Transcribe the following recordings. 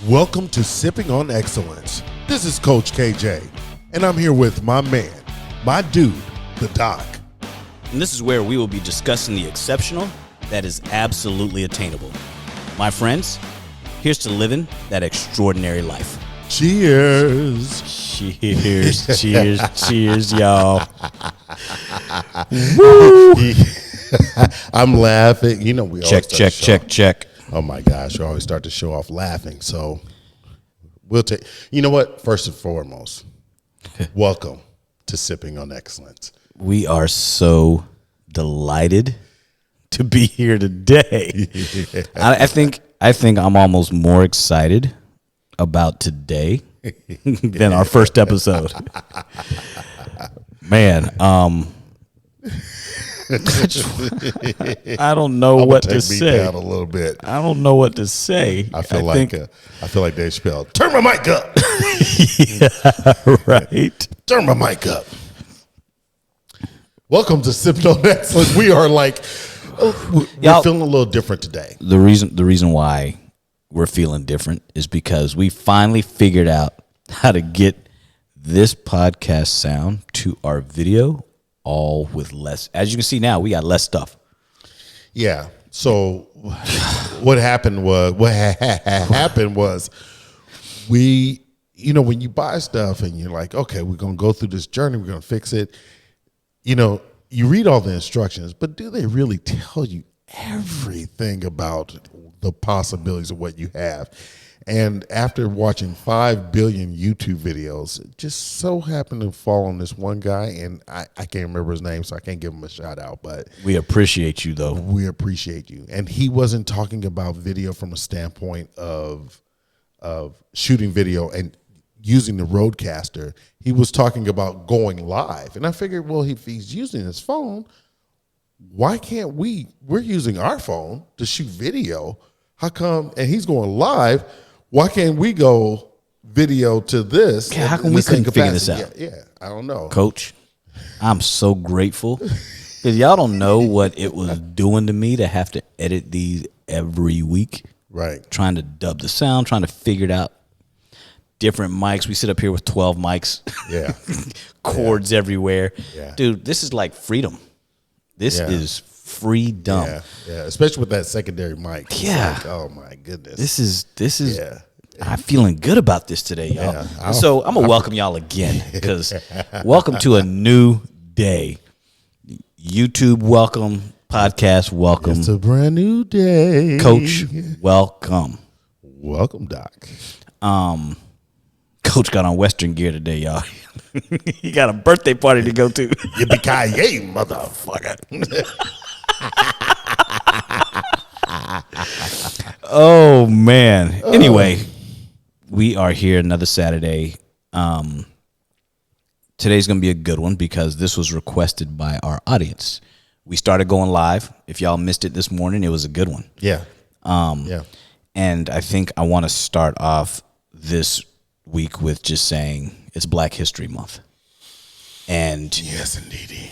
Welcome to Sipping on Excellence. This is Coach KJ, and I'm here with my man, my dude, the Doc. And this is where we will be discussing the exceptional that is absolutely attainable. My friends, here's to living that extraordinary life. Cheers. Cheers, cheers, cheers, y'all. Woo! I'm laughing. You know, we always Check. Oh my gosh, we always start to show off laughing. So we'll take, you know what? First and foremost, welcome to Sipping on Excellence. We are so delighted to be here today. I think I'm almost more excited about today than our first episode. Man, I don't know what to say. Down a little bit. I don't know what to say. I feel like Dave Chappelle. Turn my mic up. Yeah, right. Turn my mic up. Welcome to Sipping on Excellence. We are like, we're feeling a little different today. The reason why we're feeling different is because we finally figured out how to get this podcast sound to our video, all with less. As you can see now, we got less stuff. Yeah. So what happened was we, you know, when you buy stuff and you're like, okay, we're going to go through this journey, we're going to fix it. You know, you read all the instructions, but do they really tell you everything about the possibilities of what you have? And after watching 5 billion YouTube videos, it just so happened to fall on this one guy, and I can't remember his name, so I can't give him a shout out. But We appreciate you, though. we appreciate you. And he wasn't talking about video from a standpoint of shooting video and using the Rodecaster. He was talking about going live. And I figured, well, if he's using his phone, why can't we're using our phone to shoot video. How come, and he's going live, why can't we go video to this? Yeah, how come we couldn't figure this out? Yeah, I don't know. Coach, I'm so grateful because y'all don't know what it was doing to me to have to edit these every week. Right. Trying to dub the sound, trying to figure it out. Different mics. We sit up here with 12 mics. Yeah. Cords everywhere. Yeah. Dude, this is like freedom. This is freedom. Yeah, especially with that secondary mic. It's like, oh my goodness. This is I'm feeling good about this today, y'all. Yeah, so I'm gonna welcome y'all again because welcome to a new day. YouTube, welcome. Podcast, welcome. It's a brand new day. Coach, welcome. Welcome, Doc. Coach got on Western gear today, y'all. He got a birthday party to go to. Yippee-ki-yay, motherfucker. Oh, man. Anyway, we are here another Saturday. Today's going to be a good one because this was requested by our audience. We started going live. If y'all missed it this morning, it was a good one. Yeah. And I think I want to start off this week with just saying it's Black History Month. And Yes, indeedy.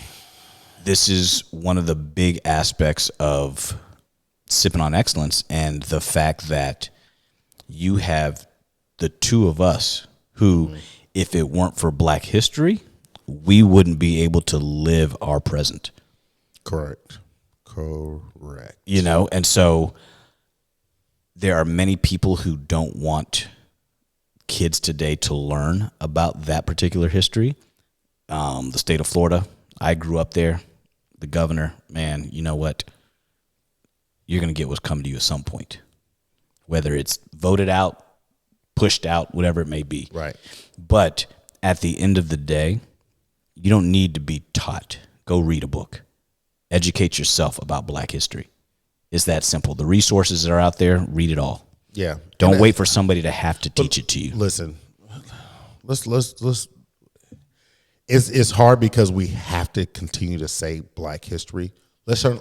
this is one of the big aspects of Sipping on Excellence and the fact that you have the two of us who, if it weren't for Black history, we wouldn't be able to live our present. Correct. You know, and so there are many people who don't want kids today to learn about that particular history. The state of Florida, I grew up there. The governor, man, you know what? You're going to get what's coming to you at some point, whether it's voted out, pushed out, whatever it may be. Right. But at the end of the day, you don't need to be taught. Go read a book. Educate yourself about Black history. It's that simple. The resources that are out there, read it all. Yeah. Don't wait for somebody to have to teach it to you. Listen, let's it's hard because we have to continue to say Black history. Let's go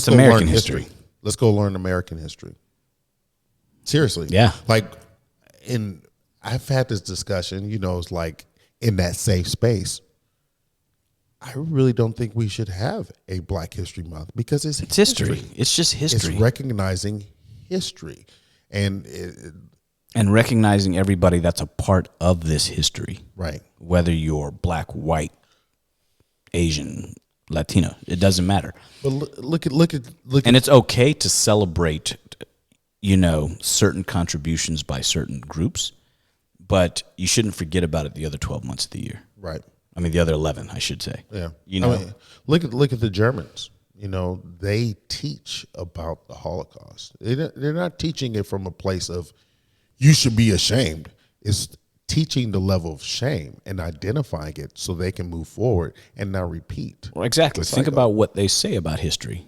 American learn history. Let's go learn American history. Seriously. Yeah. Like, I've had this discussion, you know, it's like in that safe space. I really don't think we should have a Black History Month because it's history. It's just history. It's recognizing history. And And recognizing everybody that's a part of this history. Right. Whether you're black, white, Asian, Latino, it doesn't matter. But look at. And it's okay to celebrate, certain contributions by certain groups, but you shouldn't forget about it the other 12 months of the year. Right. I mean, the other 11, I should say. Yeah. I mean, look at the Germans. They teach about the Holocaust. They're not teaching it from a place of you should be ashamed. It's teaching the level of shame and identifying it so they can move forward and not repeat. Well, exactly. Think about what they say about history.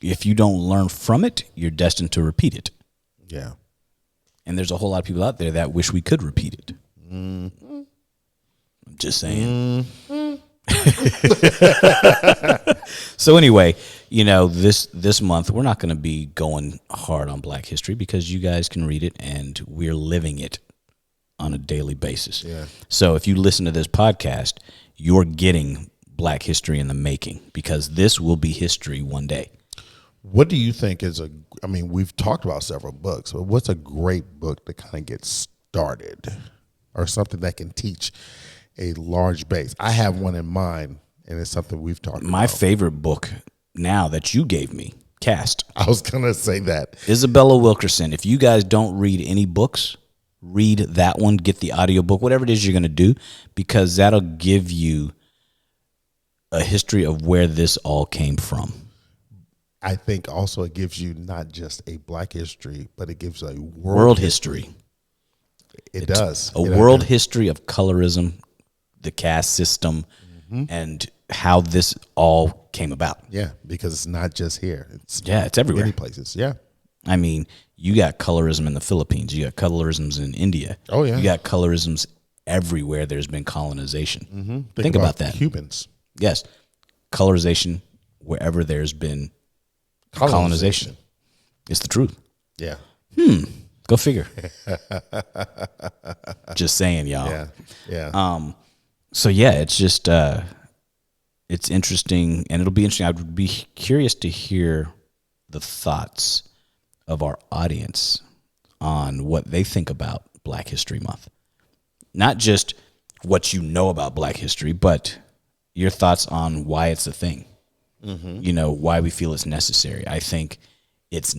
If you don't learn from it, you're destined to repeat it. Yeah. And there's a whole lot of people out there that wish we could repeat it. Mm-hmm. I'm just saying. Mm-hmm. So anyway, this month we're not going to be going hard on Black history because you guys can read it and we're living it on a daily basis. Yeah. So if you listen to this podcast, you're getting Black history in the making because this will be history one day. What do you think is we've talked about several books, but what's a great book to kind of get started or something that can teach a large base? I have one in mind, and it's something we've talked about. My favorite book now that you gave me, Cast. I was going to say that. Isabella Wilkerson. If you guys don't read any books, read that one, get the audiobook, whatever it is you're going to do, because that'll give you a history of where this all came from. I think also it gives you not just a Black history, but it gives a world history. It does. A world history of colorism, the caste system, and how this all came about. Yeah, because it's not just here. It's everywhere. Many places, yeah. I mean, you got colorism in the Philippines. You got colorisms in India. Oh, yeah. You got colorisms everywhere there's been colonization. Mm-hmm. Think about that. Cubans. Yes. Colorization wherever there's been colonization. It's the truth. Yeah. Go figure. Just saying, y'all. Yeah. Yeah. So yeah, it's just it's interesting, and it'll be interesting. I would be curious to hear the thoughts of our audience on what they think about Black History Month. Not just what you know about Black history, but your thoughts on why it's a thing. Mm-hmm. Why we feel it's necessary. I think it's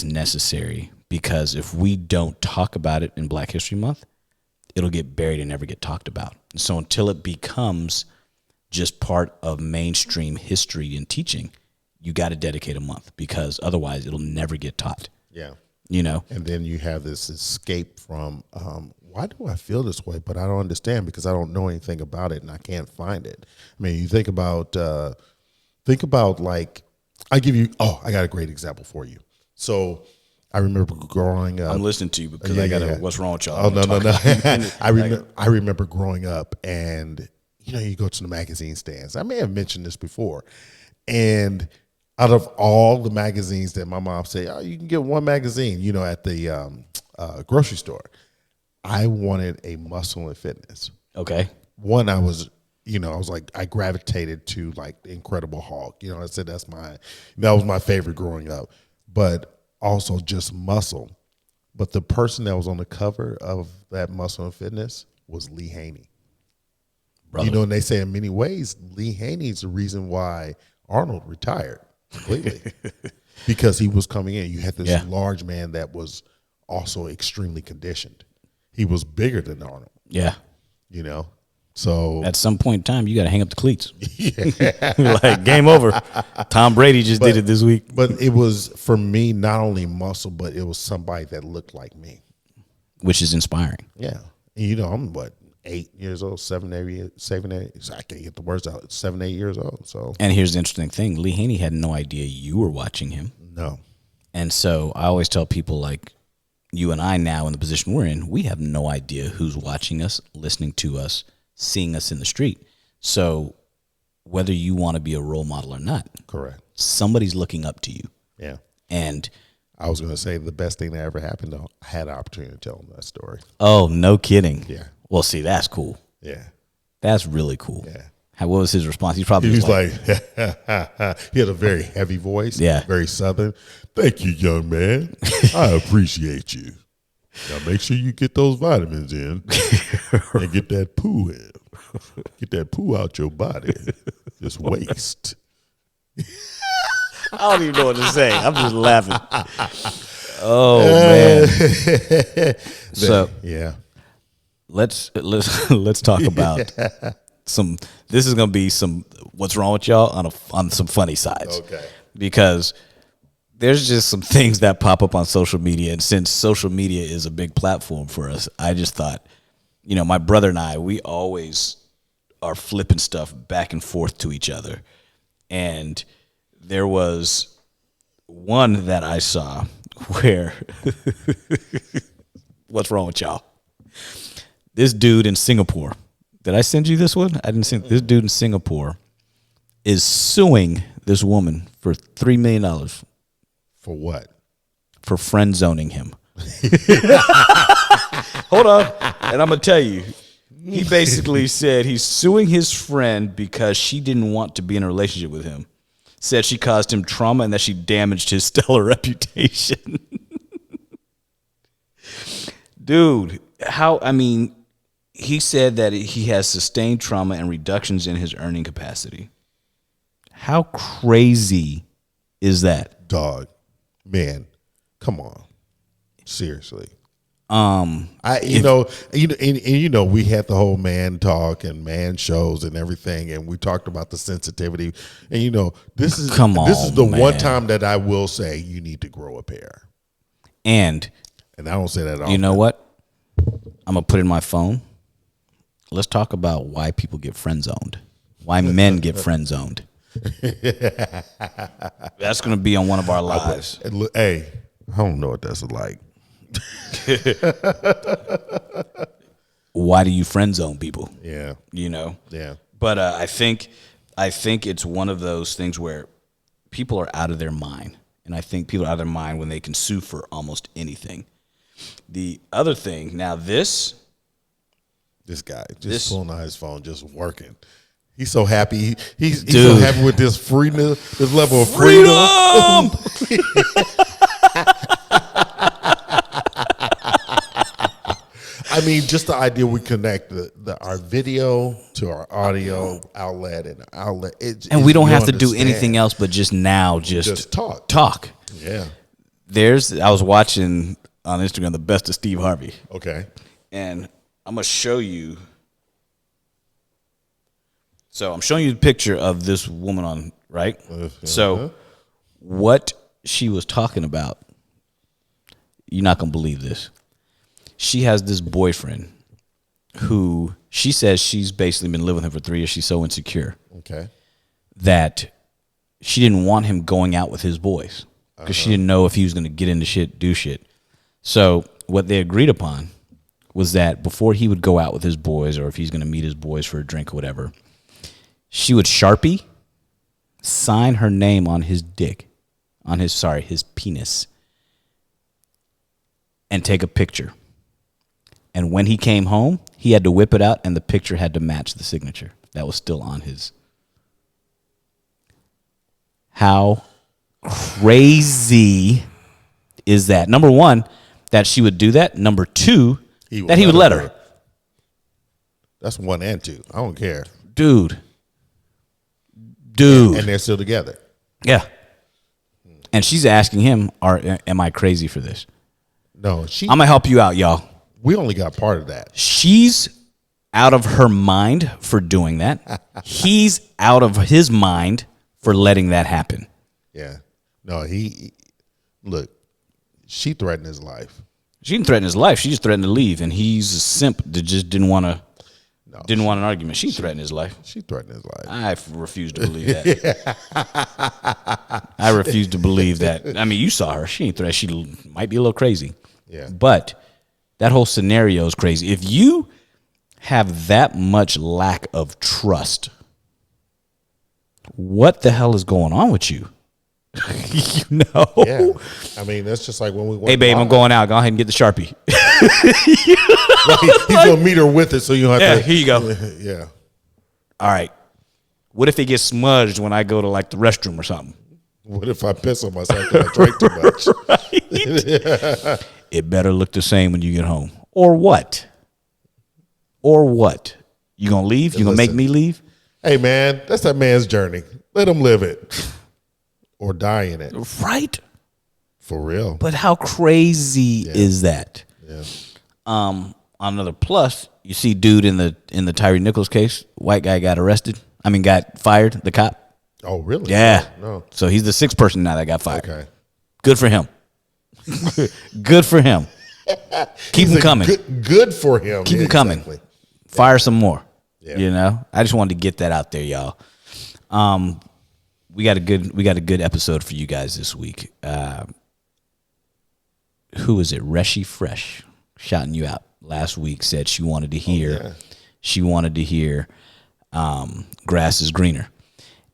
necessary because if we don't talk about it in Black History Month, it'll get buried and never get talked about. So until it becomes just part of mainstream history and teaching, you got to dedicate a month because otherwise it'll never get taught. Yeah. And then you have this escape from, why do I feel this way? But I don't understand because I don't know anything about it and I can't find it. I mean, you think about like, I got a great example for you. So I remember growing up. I'm listening to you because I got what's wrong with y'all? Oh, no. I remember growing up and, you go to the magazine stands. I may have mentioned this before. And out of all the magazines that my mom said, you can get one magazine, at the grocery store. I wanted a Muscle and Fitness. Okay. One, I was like, I gravitated to like the Incredible Hulk. I said that was my favorite growing up. But also just muscle. But the person that was on the cover of that Muscle and Fitness was Lee Haney. Brother. And they say in many ways, Lee Haney is the reason why Arnold retired completely. Because he was coming in. You had this large man that was also extremely conditioned. He was bigger than Arnold. Yeah. So at some point in time, you got to hang up the cleats. Yeah. Like, game over. Tom Brady just did it this week. But it was, for me, not only muscle, but it was somebody that looked like me. Which is inspiring. Yeah. And I'm 8 years old, 7, 8, I can't get the words out. 7, 8 years old. So. And here's the interesting thing. Lee Haney had no idea you were watching him. No. And so I always tell people, like, you and I now in the position we're in, we have no idea who's watching us, listening to us, seeing us in the street. So whether you want to be a role model or not, correct, somebody's looking up to you. Yeah. And I was going to say the best thing that ever happened, I had an opportunity to tell them that story. Oh, no kidding. Yeah. Well, see, that's cool. Yeah. That's really cool. Yeah. What was his response? He's probably He was like, he had a very heavy voice. Yeah. Very Southern. Thank you, young man. I appreciate you. Now make sure you get those vitamins in and get that poo in. Get that poo out your body. Just waste. I don't even know what to say. I'm just laughing. Oh man. So yeah. let's talk about some. This is gonna be some what's wrong with y'all on some funny sides. Okay. Because there's just some things that pop up on social media, and since social media is a big platform for us, I just thought, my brother and I, we always are flipping stuff back and forth to each other, and there was one that I saw where what's wrong with y'all? This dude in Singapore. Did I send you this one? I didn't send. This dude in Singapore is suing this woman for $3 million. For what? For friend zoning him. Hold on. And I'm going to tell you, he basically said he's suing his friend because she didn't want to be in a relationship with him. Said she caused him trauma and that she damaged his stellar reputation. Dude, he said that he has sustained trauma and reductions in his earning capacity. How crazy is that? Dog. Man, come on. Seriously. We had the whole man talk and man shows and everything, and we talked about the sensitivity. And this is the one time that I will say you need to grow a pair. And I don't say that often. You know what? I'm gonna put it in my phone. Let's talk about why people get friend zoned. Why men get friend zoned. That's going to be on one of our lives. Hey, I don't know what that's like. Why do you friend zone people? Yeah. Yeah. But I think it's one of those things where people are out of their mind. And I think people are out of their mind when they can sue for almost anything. The other thing, now this guy just pulling out his phone, just working. He's so happy. He's Dude. so happy with this freedom, this level of freedom. I mean, just the idea we connect our video to our audio outlet and outlet. And we don't have to do anything else but just talk. Yeah. I was watching on Instagram the best of Steve Harvey. Okay. And I'm going to show you. So I'm showing you the picture of this woman right? So what she was talking about, you're not going to believe this. She has this boyfriend who she says she's basically been living with him for 3 years. She's so insecure. Okay. That she didn't want him going out with his boys because she didn't know if he was going to get into shit, do shit. So what they agreed upon was that before he would go out with his boys or if he's going to meet his boys for a drink or whatever, she would Sharpie sign her name on his dick, his penis, and take a picture. And when he came home, he had to whip it out, and the picture had to match the signature that was still on his. How crazy is that? Number one, that she would do that. Number two, that he would let her. That's 1 and 2. I don't care. Dude. And they're still together. Yeah. And she's asking him, am I crazy for this? No, I'm going to help you out, y'all. We only got part of that. She's out of her mind for doing that. He's out of his mind for letting that happen. Yeah. No, look, she threatened his life. She didn't threaten his life. She just threatened to leave. And he's a simp that just didn't want an argument. She threatened his life. She threatened his life. I refuse to believe that. I refuse to believe that. I mean, you saw her. She ain't threatened. She might be a little crazy. Yeah. But that whole scenario is crazy. If you have that much lack of trust, what the hell is going on with you? Yeah. I mean, that's just like when we went. Hey, babe, I'm going out. Go ahead and get the Sharpie. He's going to meet her with it, so you don't have to. Here you go. Yeah. All right. What if it gets smudged when I go to like the restroom or something? What if I piss on myself because I drank too much? It better look the same when you get home. Or what? You gonna leave? You gonna make me leave? Hey, man, that's that man's journey. Let him live it or die in it. Right? For real. But how crazy is that? Yeah. On another plus, you see dude in the Tyree Nichols case, white guy got fired, the cop. Oh, really? Yeah. No. So he's the sixth person now that got fired. Okay. Good for him. Good for him. Keep him coming. Good for him. Keep him coming. Fire some more. Yeah. You know, I just wanted to get that out there, y'all. We got a good episode for you guys this week. Who is it? Reshi Fresh shouting you out last week said she wanted to hear. She wanted to hear Grass is Greener.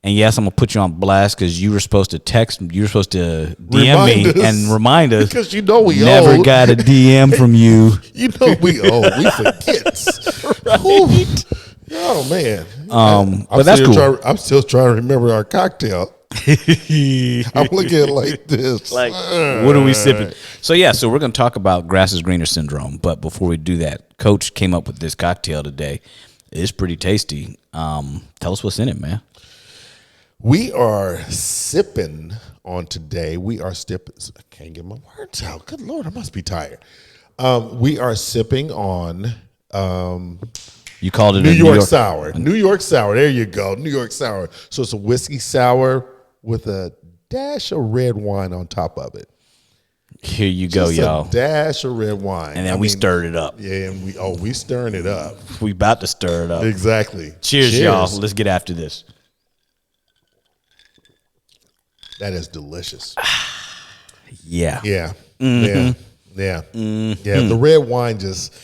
And yes, I'm gonna put you on blast because you were supposed to DM me and remind us because you know we never got a DM from you. You know we forget. Right. Oh man. But that's cool. I'm still trying to remember our cocktail. I'm looking at it like this. Like, what are we sipping? So we're gonna talk about Grass is Greener syndrome. But before we do that, Coach came up with this cocktail today. It's pretty tasty. Tell us what's in it, man. We are sipping on today. I can't get my words out. Good Lord, I must be tired. We are sipping on you called it New York sour. New York sour. There you go. New York sour. So it's a whiskey sour with a dash of red wine on top of it. Here you go, y'all. A dash of red wine. And then we stirred it up. Yeah, and we stirring it up. We about to stir it up. Exactly. Cheers, y'all. Let's get after this. That is delicious. Yeah. Yeah. Mm-hmm. Yeah. Mm-hmm. Yeah. The red wine just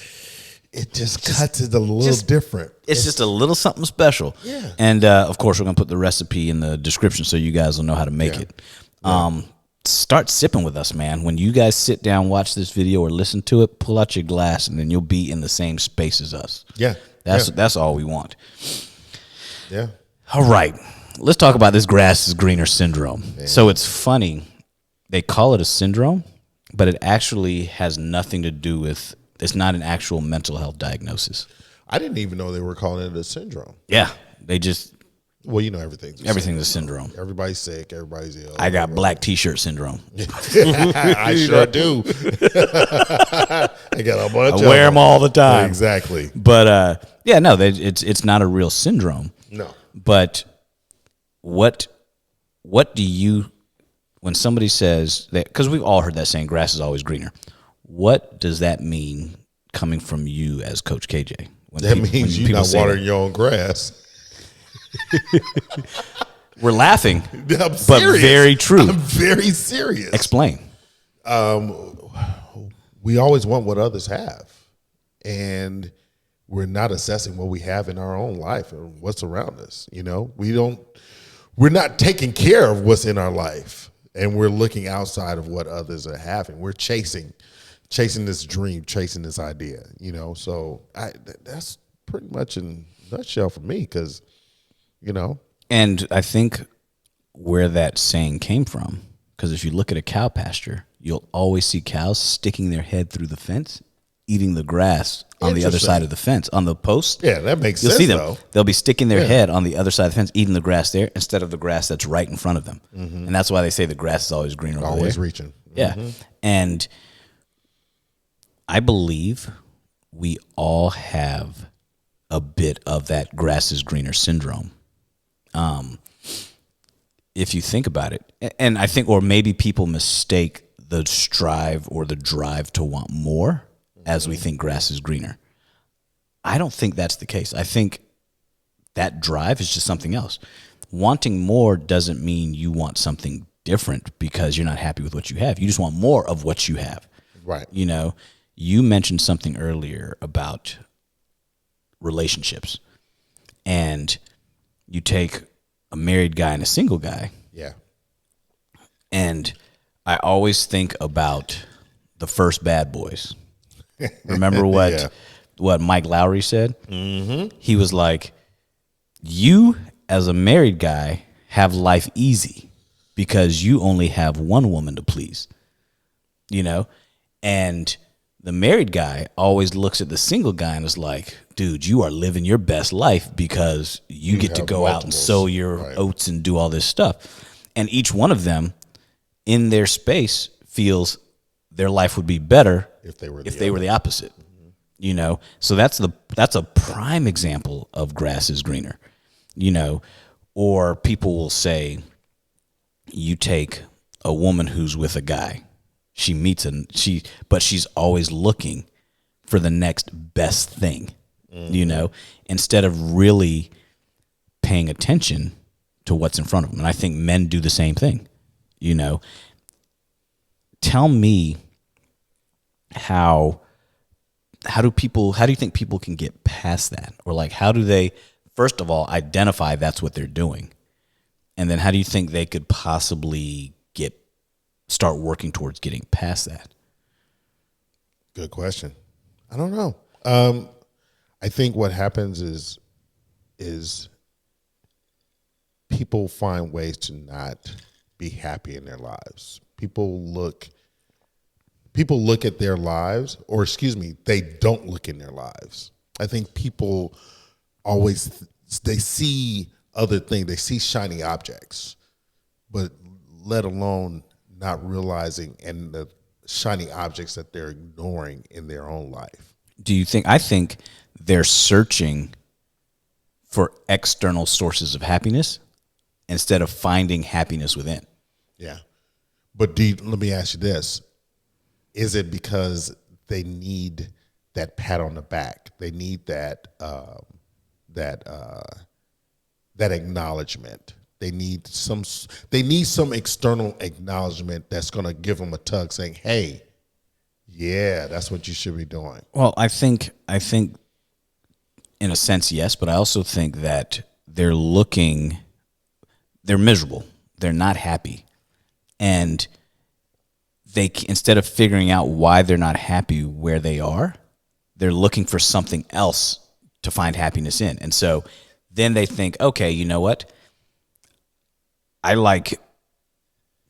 cuts it a little different. It's just a little something special. Yeah. And of course, we're gonna put the recipe in the description so you guys will know how to make it. Start sipping with us, man. When you guys sit down, watch this video or listen to it, pull out your glass, and then you'll be in the same space as us. Yeah. That's all we want. Yeah. All right. Let's talk about this Grass is Greener syndrome. Man. So it's funny. They call it a syndrome, but it actually has nothing to do with, it's not an actual mental health diagnosis. I didn't even know they were calling it a syndrome. Yeah. They just. Well, you know, everything's a syndrome. Everybody's sick. Everybody's ill. I got black T-shirt syndrome. I sure do. I got a bunch. I wear them all the time. Exactly. But it's not a real syndrome. No. But what do you, when somebody says that, because we've all heard that saying, grass is always greener. What does that mean coming from you as Coach KJ? That means you're not watering your own grass. We're laughing, but very true. I'm very serious. Explain. We always want what others have, and we're not assessing what we have in our own life and what's around us. You know, we're not taking care of what's in our life, and we're looking outside of what others are having. We're chasing this dream, chasing this idea. You know, so that's pretty much in a nutshell for me, because. You know, and I think where that saying came from, because if you look at a cow pasture, you'll always see cows sticking their head through the fence, eating the grass on the other side of the fence, on the post. Yeah, that makes sense. You'll see them. Though. They'll be sticking their head on the other side of the fence, eating the grass there instead of the grass that's right in front of them. Mm-hmm. And that's why they say the grass is always greener over there. Always reaching. Mm-hmm. Yeah. And I believe we all have a bit of that grass is greener syndrome. If you think about it, and I think, or maybe people mistake the strive or the drive to want more as we think grass is greener. I don't think that's the case. I think that drive is just something else. Wanting more doesn't mean you want something different because you're not happy with what you have. You just want more of what you have. Right. You know, you mentioned something earlier about relationships, and you take a married guy and a single guy. Yeah. And I always think about the first Bad Boys. Remember what Mike Lowry said? Mm-hmm. He was like, you as a married guy, have life easy because you only have one woman to please, you know? And the married guy always looks at the single guy and is like, dude, you are living your best life because you get to go out and sow your oats and do all this stuff. And each one of them in their space feels their life would be better if they were the opposite. You know, so that's a prime example of grass is greener, you know, or people will say, you take a woman who's with a guy, she meets but she's always looking for the next best thing, you know, instead of really paying attention to what's in front of them. And I think men do the same thing, you know. Tell me how do you think people can get past that? Or like, how do they, first of all, identify that's what they're doing? And then how do you think they could possibly start working towards getting past that? Good question. I don't know. I think what happens is people find ways to not be happy in their lives. People look at their lives, or excuse me, they don't look in their lives. I think people always, they see other things, they see shiny objects, but let alone not realizing and the shiny objects that they're ignoring in their own life. I think they're searching for external sources of happiness instead of finding happiness within. Yeah. But let me ask you this. Is it because they need that pat on the back? They need that acknowledgement. They need some external acknowledgement that's going to give them a tug saying, "Hey, yeah, that's what you should be doing." Well, I think in a sense, yes, but I also think that they're miserable. They're not happy. And instead of figuring out why they're not happy where they are, they're looking for something else to find happiness in. And so then they think, okay, you know what? I like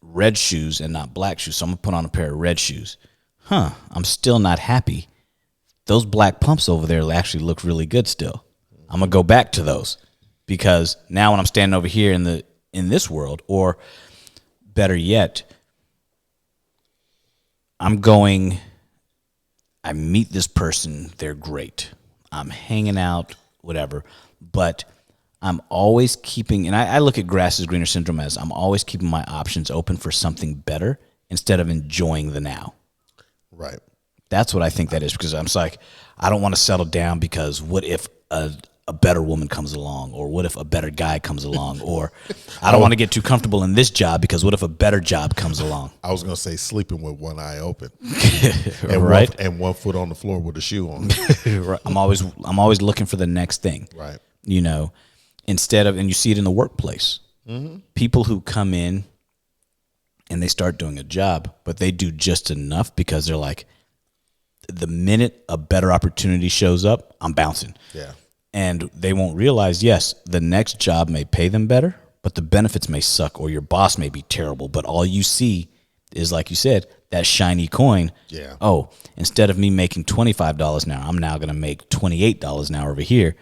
red shoes and not black shoes, so I'm going to put on a pair of red shoes. I'm still not happy. Those black pumps over there actually look really good still. I'm going to go back to those because now when I'm standing over here in this world, or better yet, I meet this person, they're great. I'm hanging out, whatever, but I'm always keeping, and I look at grass is greener syndrome as I'm always keeping my options open for something better instead of enjoying the now. Right. That's what I think that is, because I'm just like, I don't want to settle down because what if a better woman comes along, or what if a better guy comes along, or I don't want to get too comfortable in this job because what if a better job comes along? I was going to say sleeping with one eye open, right, and one foot on the floor with a shoe on. Right. I'm always looking for the next thing, right? You know, instead of, and you see it in the workplace, people who come in and they start doing a job, but they do just enough because they're like, the minute a better opportunity shows up, I'm bouncing. Yeah. And they won't realize, yes, the next job may pay them better, but the benefits may suck, or your boss may be terrible. But all you see is, like you said, that shiny coin. Yeah. Oh, instead of me making $25 an hour, I'm now going to make $28 an hour over here,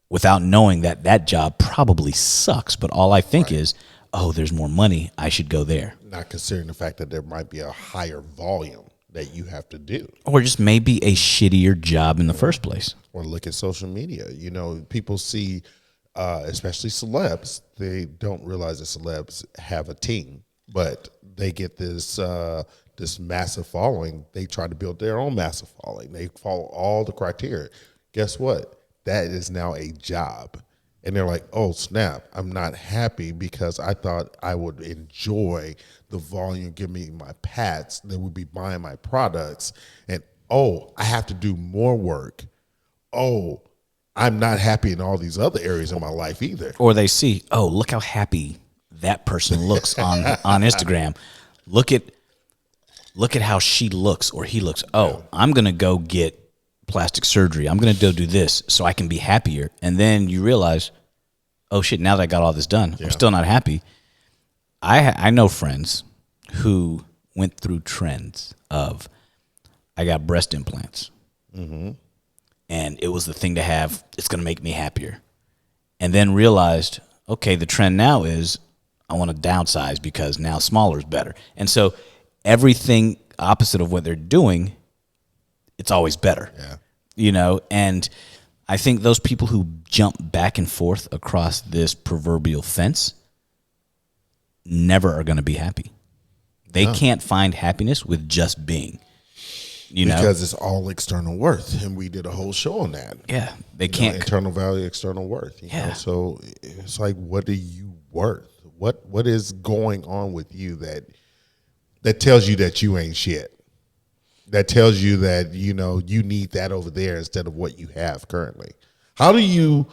without knowing that job probably sucks. But all I think is, oh, there's more money, I should go there. Not considering the fact that there might be a higher volume that you have to do, or just maybe a shittier job in the first place. Or look at social media. You know, people see, especially celebs, they don't realize that celebs have a team, but they get this massive following. They try to build their own massive following. They follow all the criteria. Guess what? That is now a job. And they're like, oh, snap, I'm not happy because I thought I would enjoy the volume, give me my pats, they would be buying my products. And, oh, I have to do more work. Oh, I'm not happy in all these other areas of my life either. Or they see, oh, look how happy that person looks on Instagram. Look at how she looks or he looks. Oh, I'm going to go get plastic surgery. I'm going to go do this so I can be happier. And then you realize, oh shit, now that I got all this done, Yeah. I'm still not happy. I know friends who went through trends of, I got breast implants. Mm-hmm. And it was the thing to have. It's going to make me happier. And then realized, okay, the trend now is I want to downsize because now smaller is better. And so everything opposite of what they're doing, it's always better. Yeah. You know, and I think those people who jump back and forth across this proverbial fence never are going to be happy. They can't find happiness with just being. You know? Because it's all external worth, and we did a whole show on that. Yeah, they can't. Internal value, external worth. You know? So it's like, what are you worth? What is going on with you that tells you that you ain't shit? That tells you that, you know, you need that over there instead of what you have currently. How do you?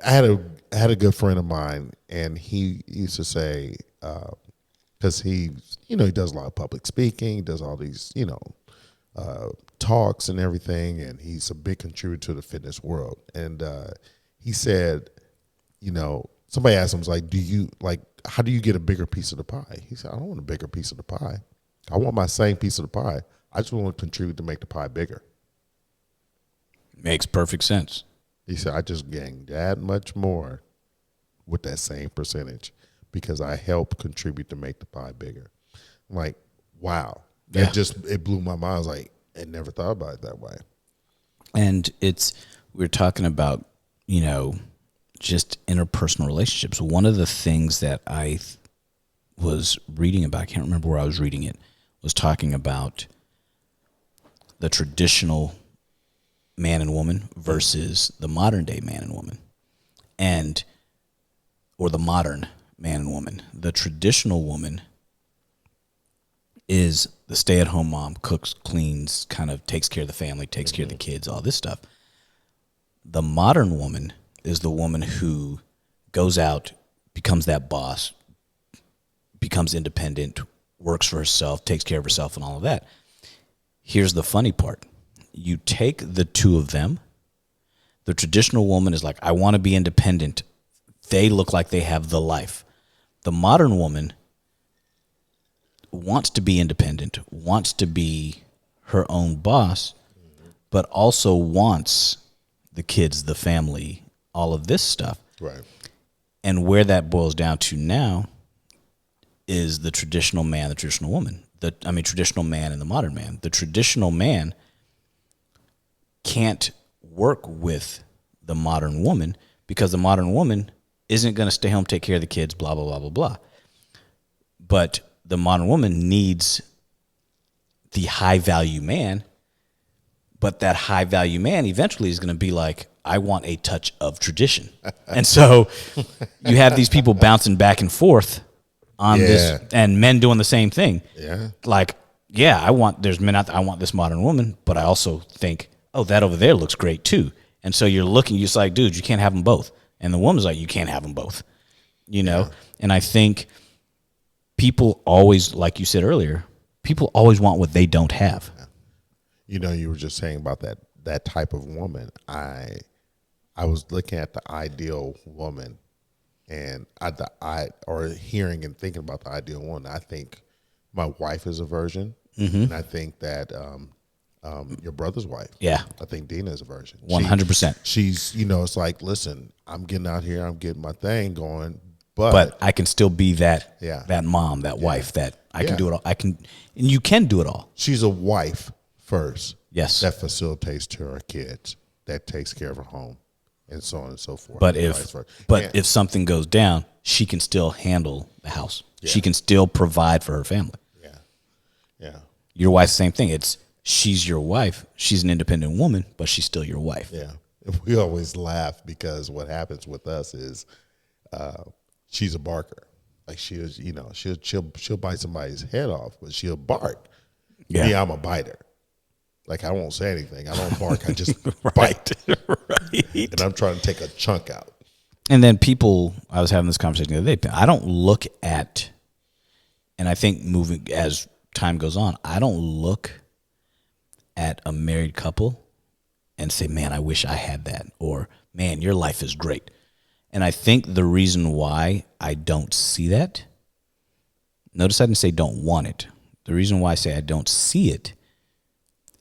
I had a good friend of mine, and he used to say, because he does a lot of public speaking, he does all these, talks and everything, and he's a big contributor to the fitness world. And he said, somebody asked him, was like, how do you get a bigger piece of the pie? He said, I don't want a bigger piece of the pie. I want my same piece of the pie. I just want to contribute to make the pie bigger. Makes perfect sense. He said, I just gained that much more with that same percentage because I help contribute to make the pie bigger. I'm like, wow. It blew my mind. I was like, I never thought about it that way. And we're talking about, just interpersonal relationships. One of the things that I was reading about, I can't remember where I was reading it, was talking about the traditional man and woman versus the modern day man and woman, or the modern man and woman. The traditional woman is the stay-at-home mom, cooks, cleans, kind of takes care of the family, takes care of the kids, all this stuff. The modern woman is the woman who goes out, becomes that boss, becomes independent, works for herself, takes care of herself, and all of that. Here's the funny part. You take the two of them. The traditional woman is like, I want to be independent. They look like they have the life. The modern woman wants to be independent, wants to be her own boss, but also wants the kids, the family, all of this stuff. Right. And where that boils down to now is the traditional man, the traditional woman. Traditional man and the modern man. The traditional man can't work with the modern woman because the modern woman isn't going to stay home, take care of the kids, blah, blah, blah, blah, blah. But the modern woman needs the high value man, but that high value man eventually is going to be like, I want a touch of tradition. And so you have these people bouncing back and forth on this, and men doing the same thing. Yeah. Like, there's men out there, I want this modern woman, but I also think, oh, that over there looks great too. And so you're just like, dude, you can't have them both. And the woman's like, you can't have them both, And I think people always, like you said earlier, people always want what they don't have. You were just saying about that type of woman. I was looking at the ideal woman, and hearing and thinking about the ideal woman. I think my wife is a virgin, and I think that your brother's wife. Yeah, I think Dina is a virgin. 100%. She's it's like, listen, I'm getting out here, I'm getting my thing going, but I can still be that that mom, that wife, that I can do it all. And you can do it all. She's a wife first. Yes. That facilitates to her kids, that takes care of her home, and so on and so forth. But if something goes down, she can still handle the house. Yeah. She can still provide for her family. Yeah. Yeah. Your wife's same thing. She's your wife. She's an independent woman, but she's still your wife. Yeah. We always laugh because what happens with us is she's a barker. Like she'll bite somebody's head off, but she'll bark. Yeah. Me, I'm a biter. Like, I won't say anything. I don't bark. I just bite. Right. And I'm trying to take a chunk out. And then I was having this conversation the other day. I don't look at, and I think moving as time goes on, I don't look at a married couple and say, man, I wish I had that. Or, man, your life is great. And I think the reason why I don't see that, notice I didn't say don't want it. The reason why I say I don't see it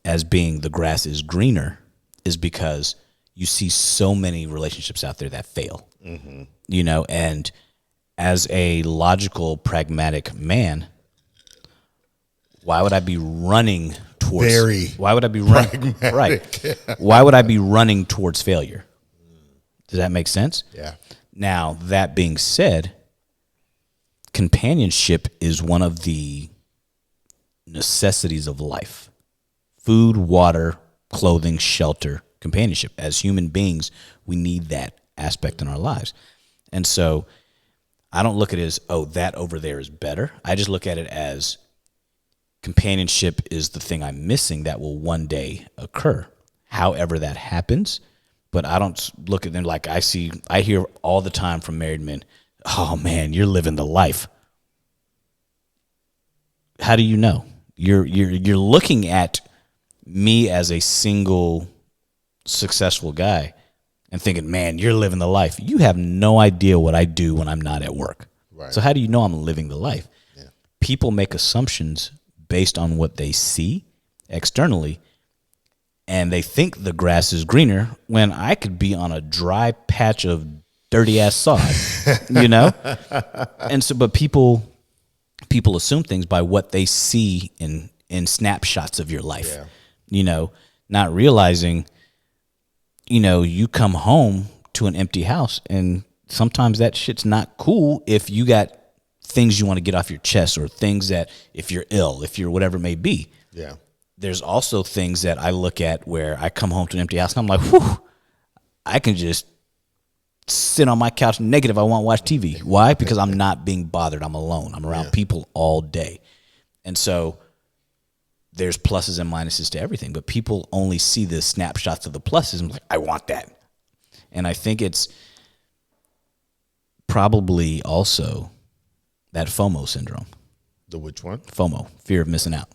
as being the grass is greener is because you see so many relationships out there that fail, you know, and as a logical, pragmatic man, why would I be running towards, why would I be running, right? Why would I be running towards failure? Does that make sense? Yeah. Now, that being said, companionship is one of the necessities of life. Food, water, clothing, shelter, companionship. As human beings, we need that aspect in our lives. And so I don't look at it as, oh, that over there is better. I just look at it as companionship is the thing I'm missing that will one day occur, however that happens. But I don't look at them like I hear all the time from married men, oh man, you're living the life. How do you know? You're looking at me as a single successful guy and thinking, man, you're living the life. You have no idea what I do when I'm not at work. Right. So how do you know I'm living the life? Yeah. People make assumptions based on what they see externally, and they think the grass is greener when I could be on a dry patch of dirty ass sod, you know? And so, but people assume things by what they see in snapshots of your life, you know, not realizing, you know, you come home to an empty house and sometimes that shit's not cool if you got things you want to get off your chest or things that if you're ill, if you're whatever it may be. Yeah. There's also things that I look at where I come home to an empty house and I'm like, whew, I can just sit on my couch naked if I want to watch TV. Why? Because I'm not being bothered. I'm alone. I'm around people all day. And so there's pluses and minuses to everything, but people only see the snapshots of the pluses and like, I want that. And I think it's probably also that FOMO syndrome. The which one? FOMO, fear of missing out.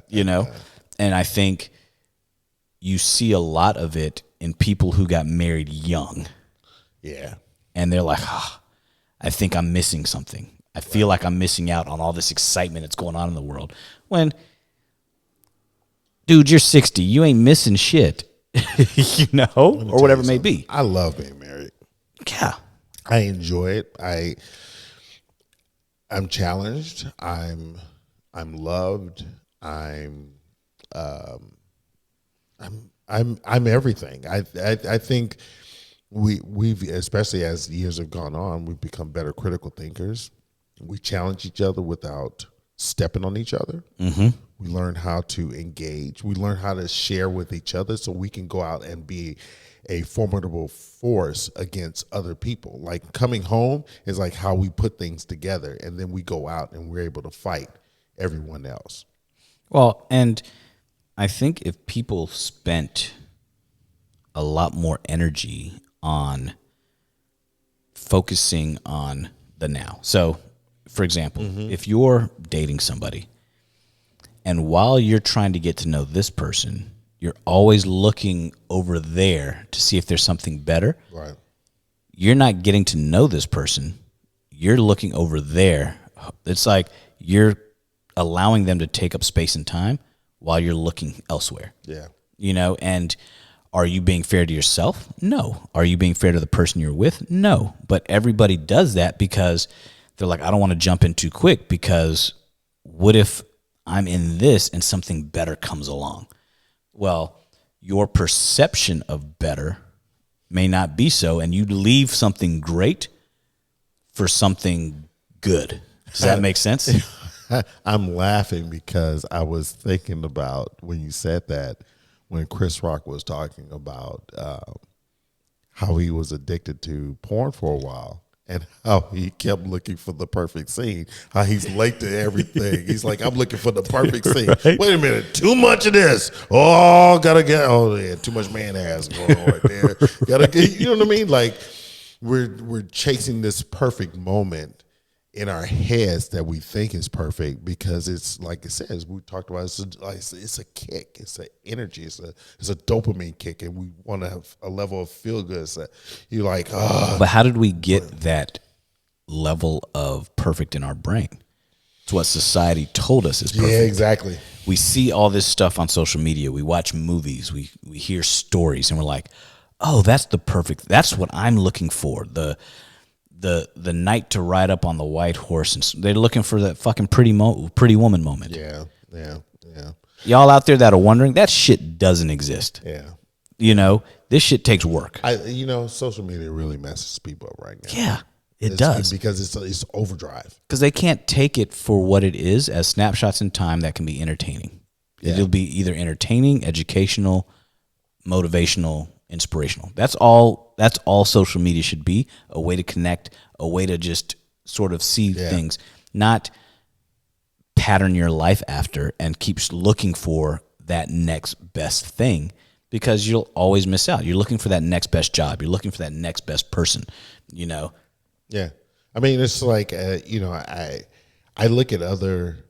You know? And I think you see a lot of it in people who got married young. Yeah. And they're like, oh, I think I'm missing something. I feel like I'm missing out on all this excitement that's going on in the world. When, dude, you're 60. You ain't missing shit. You know? Or whatever it may be. I love being married. Yeah. I enjoy it. I'm challenged. I'm loved. I'm everything. I think we've especially as years have gone on, we've become better critical thinkers. We challenge each other without stepping on each other. Mm-hmm. We learn how to engage. We learn how to share with each other so we can go out and be a formidable force against other people. Like coming home is like how we put things together, and then we go out and we're able to fight everyone else. Well, and I think if people spent a lot more energy on focusing on the now. So, for example, if you're dating somebody and while you're trying to get to know this person, you're always looking over there to see if there's something better. Right. You're not getting to know this person. You're looking over there. It's like you're allowing them to take up space and time while you're looking elsewhere. Yeah. You know, and are you being fair to yourself? No. Are you being fair to the person you're with? No. But everybody does that because they're like, I don't want to jump in too quick because what if I'm in this and something better comes along? Well, your perception of better may not be so, and you leave something great for something good. Does that make sense? I'm laughing because I was thinking about when you said that, when Chris Rock was talking about how he was addicted to porn for a while and how he kept looking for the perfect scene, how he's late to everything. He's like, I'm looking for the perfect scene. Right? Wait a minute, too much of this. Oh, yeah, too much man ass going on right there. Gotta get, you know what I mean? Like we're chasing this perfect moment, in our heads that we think is perfect, because it's like it says, we talked about, it's a kick, it's an energy, it's a dopamine kick, and we want to have a level of feel good. So you're like, oh. But how did we get that level of perfect in our brain? It's what society told us is perfect. Yeah, exactly. We see all this stuff on social media. We watch movies. We hear stories, and we're like, oh, that's the perfect. That's what I'm looking for. The knight to ride up on the white horse, and they're looking for that fucking pretty woman moment. Yeah. Y'all out there that are wondering, that shit doesn't exist. Yeah. This shit takes work. Social media really messes people up right now. Yeah, it does, because it's overdrive. Because they can't take it for what it is, as snapshots in time that can be entertaining. Yeah. It'll be either entertaining, educational, motivational, inspirational. That's all social media should be, a way to connect, a way to just sort of see things, not pattern your life after and keep looking for that next best thing, because you'll always miss out. You're looking for that next best job. You're looking for that next best person, Yeah. I mean, it's like, I look at other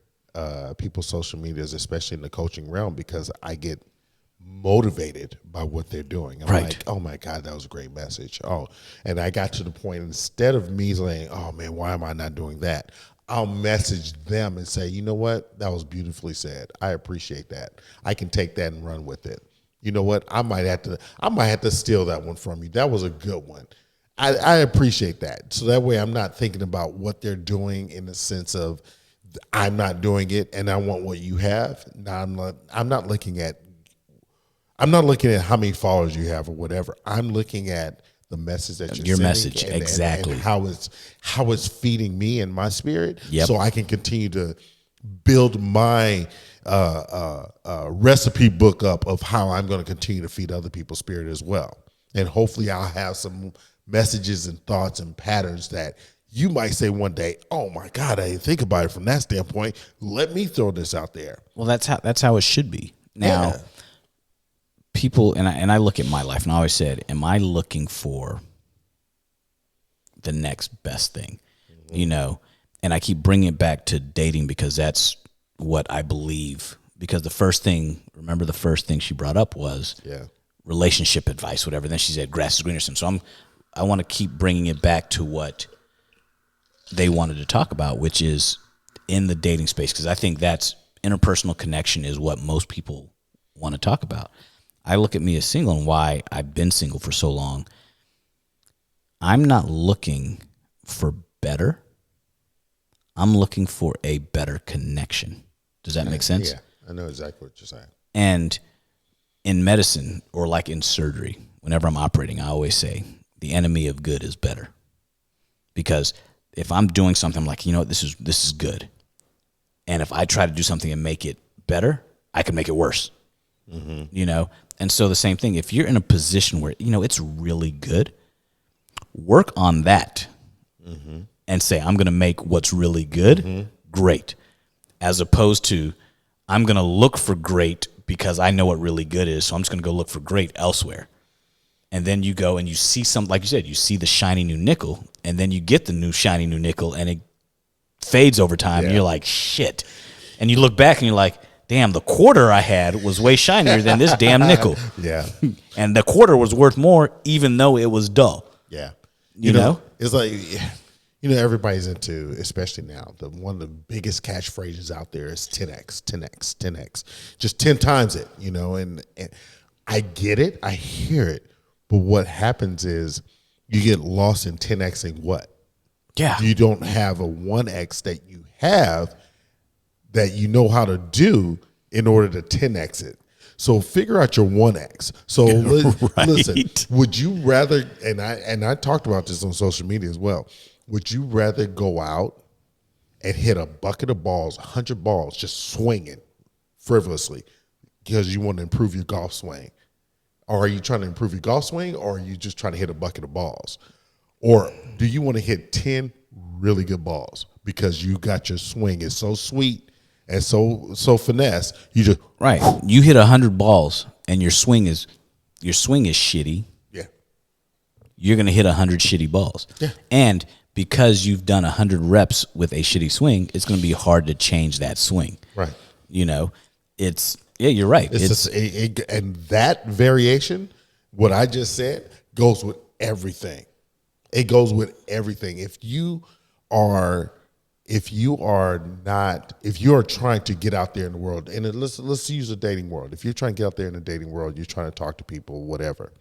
people's social medias, especially in the coaching realm, because I get motivated by what they're doing. I'm like, oh my God, that was a great message. Oh, and I got to the point, instead of me saying, oh man, why am I not doing that? I'll message them and say, you know what? That was beautifully said. I appreciate that. I can take that and run with it. You know what? I might have to steal that one from you. That was a good one. I appreciate that. So that way I'm not thinking about what they're doing in the sense of I'm not doing it and I want what you have. Now I'm not looking at how many followers you have or whatever. I'm looking at the message that you're sending, message, exactly, and how it's feeding me and my spirit, yep. So I can continue to build my recipe book up of how I'm going to continue to feed other people's spirit as well. And hopefully I'll have some messages and thoughts and patterns that you might say one day, oh my God, I didn't think about it from that standpoint. Let me throw this out there. Well, that's how it should be. Now, people, and I look at my life and I always said, am I looking for the next best thing? Mm-hmm. And I keep bringing it back to dating, because that's what I believe. Because the first thing she brought up was relationship advice, whatever. Then she said grass is greener. So I want to keep bringing it back to what they wanted to talk about, which is in the dating space, because I think that's interpersonal connection is what most people want to talk about. I look at me as single and why I've been single for so long. I'm not looking for better. I'm looking for a better connection. Does that make sense? Yeah, I know exactly what you're saying. And in medicine, or like in surgery, whenever I'm operating, I always say the enemy of good is better. Because if I'm doing something, I'm like, this is good. And if I try to do something and make it better, I can make it worse. Mm-hmm. And so the same thing, if you're in a position where, it's really good, work on that and say, I'm going to make what's really good great, as opposed to I'm going to look for great because I know what really good is. So I'm just going to go look for great elsewhere. And then you go and you see like you said, you see the shiny new nickel, and then you get the new shiny new nickel, and it fades over time. And you're like, shit. And you look back and you're like, damn, the quarter I had was way shinier than this damn nickel. Yeah. And the quarter was worth more, even though it was dull. Yeah. You know? It's like, everybody's into, especially now, one of the biggest catchphrases out there is 10X, 10X, 10X. Just 10 times it, and I get it. I hear it. But what happens is you get lost in 10Xing what? Yeah. You don't have a 1X that you have that you know how to do in order to 10X it. So figure out your 1X. So listen, would you rather, and I talked about this on social media as well, would you rather go out and hit a bucket of balls, 100 balls, just swinging frivolously because you want to improve your golf swing? Or are you trying to improve your golf swing, or are you just trying to hit a bucket of balls? Or do you want to hit 10 really good balls because you got your swing is so sweet and so finesse, you just you hit 100 balls and your swing is shitty. Yeah. You're gonna hit 100 shitty balls. Yeah. And because you've done 100 reps with a shitty swing, it's going to be hard to change that swing. Right. You know, you're right. And that variation, what I just said, goes with everything. It goes with everything. If you are trying to get out there in the world, and let's use the dating world. If you're trying to get out there in the dating world, you're trying to talk to people, whatever.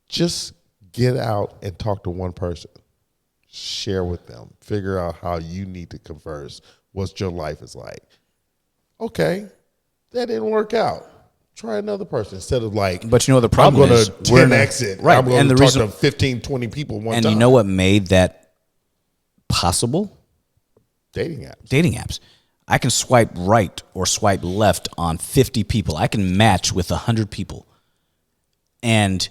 Just get out and talk to one person. Share with them. Figure out how you need to converse. What your life is like. Okay, that didn't work out. Try another person instead of like. But you know what the problem is? I'm going to 10X it. Right. I'm going to talk to 15, 20 people one time. And you know what made that possible? Dating apps. Dating apps. I can swipe right or swipe left on 50 people. I can match with 100 people. And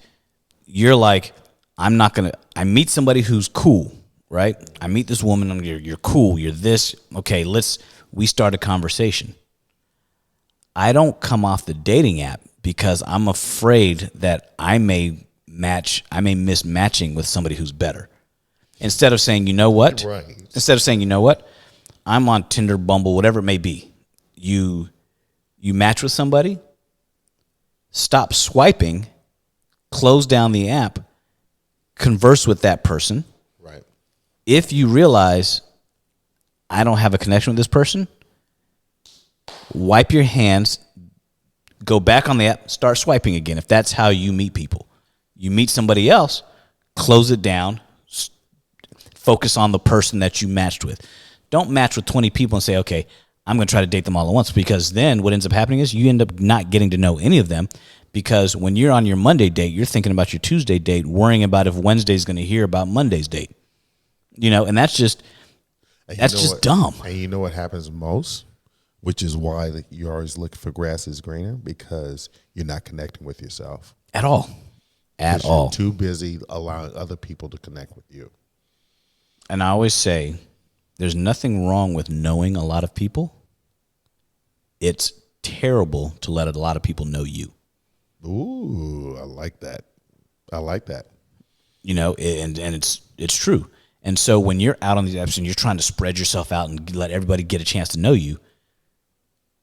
you're like, I meet somebody who's cool, right? I meet this woman, you're cool, you're this. Okay, we start a conversation. I don't come off the dating app because I'm afraid that I may miss matching with somebody who's better. Instead of saying, you know what? Right. Instead of saying, you know what? I'm on Tinder, Bumble, whatever it may be. You match with somebody, stop swiping, close down the app, converse with that person. Right. If you realize I don't have a connection with this person, wipe your hands, go back on the app, start swiping again. If that's how you meet people, you meet somebody else, close it down, focus on the person that you matched with. Don't match with 20 people and say, okay, I'm going to try to date them all at once, because then what ends up happening is you end up not getting to know any of them, because when you're on your Monday date, you're thinking about your Tuesday date, worrying about if Wednesday's going to hear about Monday's date. You know, and that's just dumb. And you know what happens most? Which is why you're always looking for grass is greener, because you're not connecting with yourself. At all. At all. You're too busy allowing other people to connect with you. And I always say, there's nothing wrong with knowing a lot of people. It's terrible to let a lot of people know you. Ooh, I like that. I like that. You know, and it's true. And so when you're out on these apps and you're trying to spread yourself out and let everybody get a chance to know you,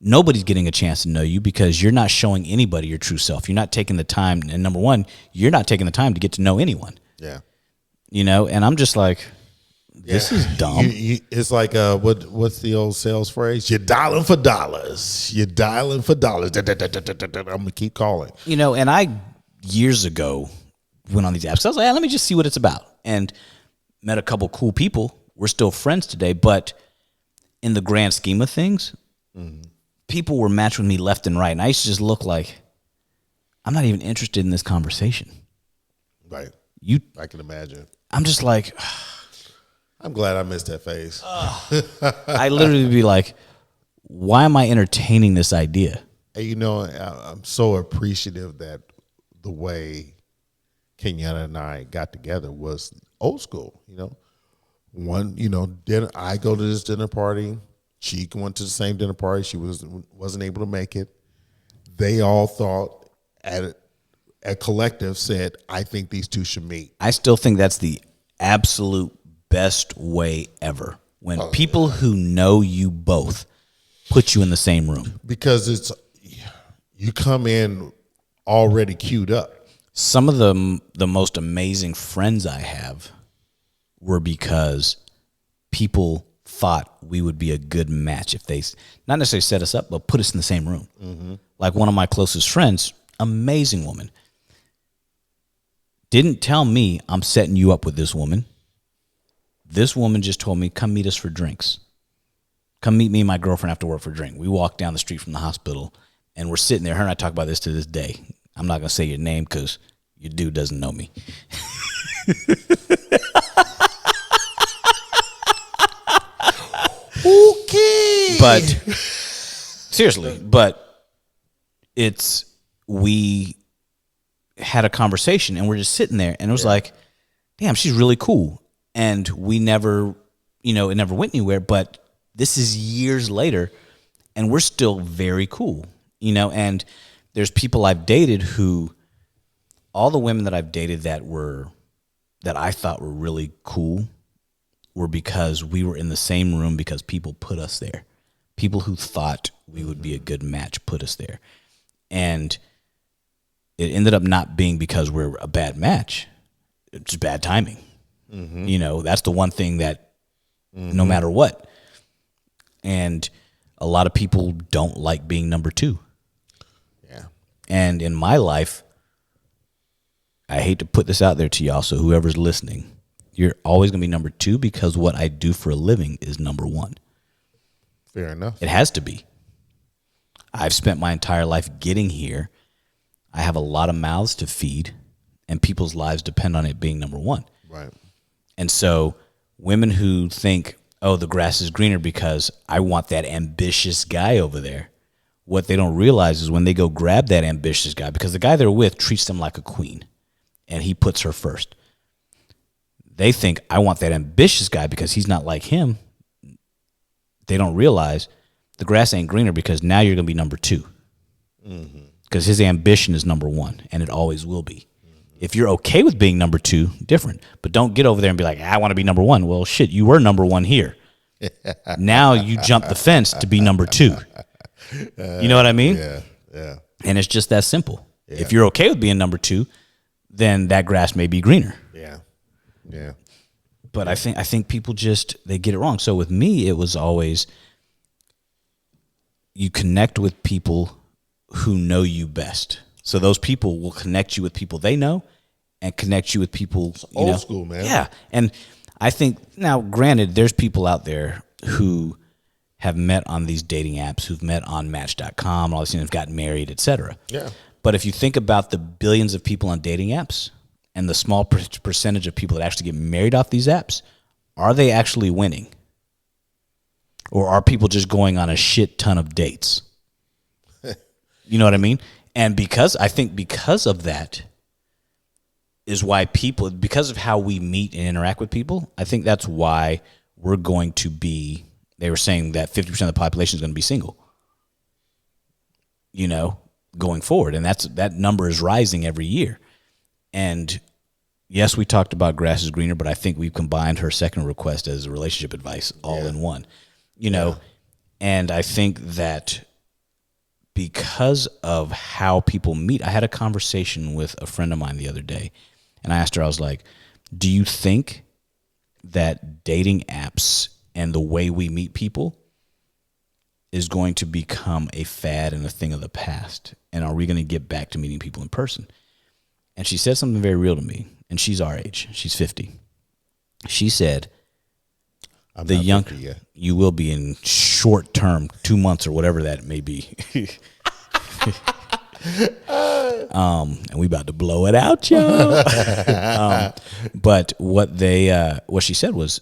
nobody's getting a chance to know you, because you're not showing anybody your true self. You're not taking the time. And number one, you're not taking the time to get to know anyone. Yeah. You know, and I'm just like, this is dumb. It's like what's the old sales phrase? You're dialing for dollars. You're dialing for dollars. I'm gonna keep calling. You know, and I years ago went on these apps. I was like, let me just see what it's about, and met a couple cool people. We're still friends today, but in the grand scheme of things, people were matching with me left and right, and I used to just look like I'm not even interested in this conversation. Right. I can imagine. I'm just like, I'm glad I missed that phase. I literally be like, why am I entertaining this idea? And you know, I'm so appreciative that the way Kenyatta and I got together was old school. You know, dinner. I go to this dinner party. She went to the same dinner party. She wasn't able to make it. They all thought a collective said, I think these two should meet. I still think that's the absolute best way ever. When people who know you both put you in the same room. Because you come in already queued up. Some of the most amazing friends I have were because people thought we would be a good match if they not necessarily set us up, but put us in the same room. Mm-hmm. Like one of my closest friends, amazing woman, didn't tell me I'm setting you up with this woman. This woman just told me, come meet us for drinks. Come meet me and my girlfriend after work for a drink. We walked down the street from the hospital, and we're sitting there. Her and I talk about this to this day. I'm not going to say your name because your dude doesn't know me. Okay. But seriously, we had a conversation, and we're just sitting there, and it was like, damn, she's really cool. And we never, it never went anywhere, but this is years later, and we're still very cool, and there's people I've dated who, all the women that I've dated that that I thought were really cool were because we were in the same room because people put us there. People who thought we would be a good match put us there. And it ended up not being because we're a bad match. It's just bad timing. You know, that's the one thing that no matter what. And a lot of people don't like being number two. Yeah. And in my life, I hate to put this out there to y'all, so whoever's listening, you're always going to be number two because what I do for a living is number one. Fair enough. It has to be. I've spent my entire life getting here. I have a lot of mouths to feed, and people's lives depend on it being number one. Right. And so women who think, oh, the grass is greener because I want that ambitious guy over there, what they don't realize is when they go grab that ambitious guy, because the guy they're with treats them like a queen, and he puts her first. They think, I want that ambitious guy because he's not like him. They don't realize the grass ain't greener because now you're going to be number two. Because his ambition is number one, and it always will be. If you're okay with being number two, different. But don't get over there and be like, I want to be number one. Well, shit, you were number one here. Now you jump the fence to be number two. You know what I mean? Yeah, yeah. And it's just that simple. Yeah. If you're okay with being number two, then that grass may be greener. Yeah, yeah. But I think people just, they get it wrong. So with me, it was always, you connect with people who know you best. So those people will connect you with people they know and connect you with people, you know. Old school, man. Yeah. And I think, now granted, there's people out there who have met on these dating apps, who've met on Match.com, all these things, have gotten married, etc. Yeah. But if you think about the billions of people on dating apps and the small percentage of people that actually get married off these apps, are they actually winning? Or are people just going on a shit ton of dates? You know what I mean? And because of that is why people, because of how we meet and interact with people, I think that's why we're going to be, they were saying that 50% of the population is going to be single, you know, going forward. And that number is rising every year. And yes, we talked about grass is greener, but I think we've combined her second request as relationship advice all in one, you know. And I think that because of how people meet, I had a conversation with a friend of mine the other day, and I asked her, I was like, do you think that dating apps and the way we meet people is going to become a fad and a thing of the past? And are we going to get back to meeting people in person? And she said something very real to me, and she's our age. She's 50. She said, I'm the not young, 50 yet. you will be in short term, 2 months or whatever that may be. And we about to blow it out, yo. But what she said was,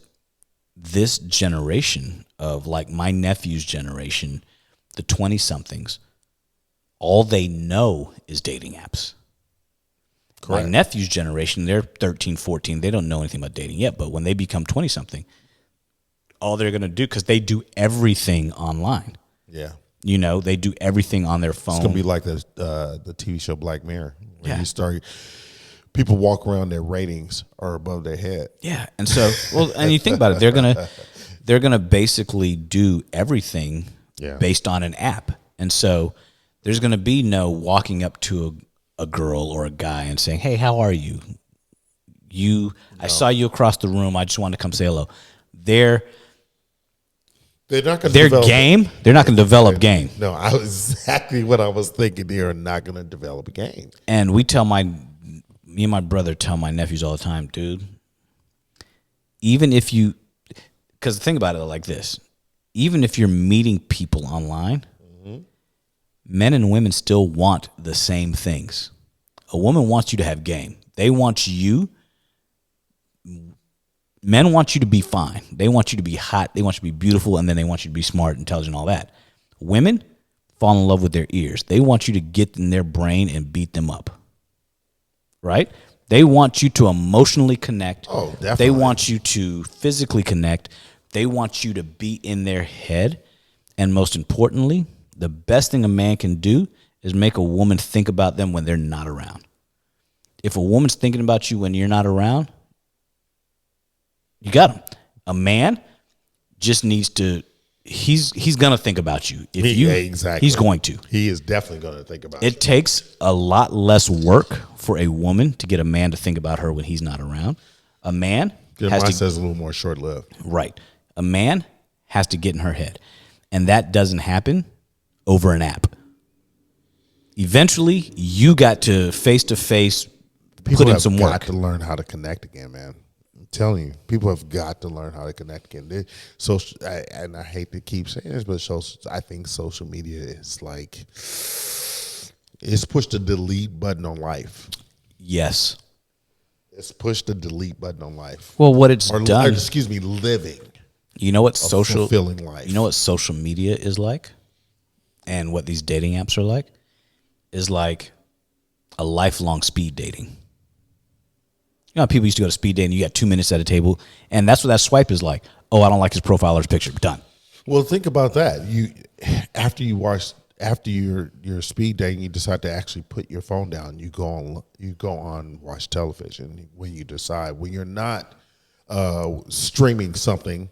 this generation of, like, my nephew's generation, the 20-somethings, all they know is dating apps. Correct. My nephew's generation, they're 13, 14. They don't know anything about dating yet. But when they become 20-something, all they're going to do, because they do everything online. Yeah. You know, they do everything on their phone. It's going to be like the TV show Black Mirror. When you start, people walk around, their ratings are above their head. Yeah. And so, well, and you think about it, they're gonna basically do everything based on an app. And so there's going to be no walking up to a girl or a guy and saying, hey, how are you? I saw you across the room. I just wanted to come say hello. They're not going to develop game. They're not going to develop game. No, I was exactly what I was thinking. They are not going to develop a game. And me and my brother tell my nephews all the time, dude, even if you, because think about it like this, even if you're meeting people online, men and women still want the same things. A woman wants you to have game. They want you. Men want you to be fine. They want you to be hot. They want you to be beautiful, and then they want you to be smart, intelligent, all that. Women fall in love with their ears. They want you to get in their brain and beat them up. Right? They want you to emotionally connect. Oh, definitely. They want you to physically connect. They want you to be in their head. And most importantly, the best thing a man can do is make a woman think about them when they're not around. If a woman's thinking about you when you're not around, You got him. A man just needs to. He's gonna think about you. If you exactly, he's going to. He is definitely going to think about you. It takes a lot less work for a woman to get a man to think about her when he's not around. A man Mine says a little more short lived. Right. A man has to get in her head, and that doesn't happen over an app. Eventually, you got to face put in some work. People have got to learn how to connect again, man. I'm telling you, people have got to learn how to connect again. And I hate to keep saying this, but I think social media is like, it's pushed the delete button on life. Yes. It's pushed the delete button on life. Well, what it's done. Living. You know what fulfilling life. You know what social media is like, and what these dating apps are like, is like a lifelong speed dating. You know how people used to go to speed dating, you got 2 minutes at a table, and that's what that swipe is like. Oh, I don't like his profile or his picture. Done. Well, think about that. After your speed dating, you decide to actually put your phone down. You go on watch television when you decide. When you're not streaming something,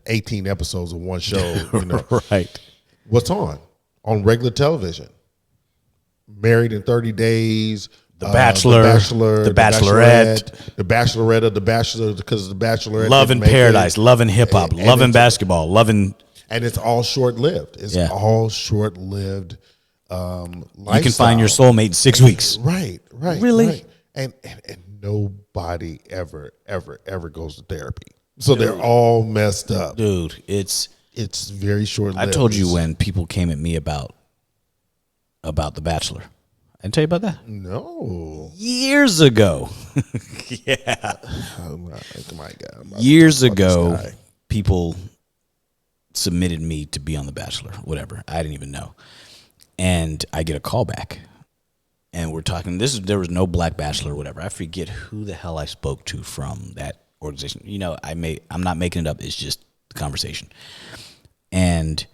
18 episodes of one show, right. What's on regular television? Married in 30 Days. The Bachelor, the Bachelorette, The Bachelorette of the Bachelor, because the Bachelorette. Love in Paradise, Love in Hip Hop, Love in Basketball, Love in. And it's all short-lived. It's all short-lived lifestyle. You can find your soulmate in 6 weeks. Right. Really? Right. And nobody ever goes to therapy. So they're all messed up. Dude, it's very short-lived. I told you when people came at me about The Bachelor. I didn't tell you about that? No. Years ago. Yeah. Oh my God. Years ago, people submitted me to be on The Bachelor, whatever. I didn't even know. And I get a call back. And we're talking, there was no black bachelor or whatever. I forget who the hell I spoke to from that organization. I'm not making it up. It's just the conversation. And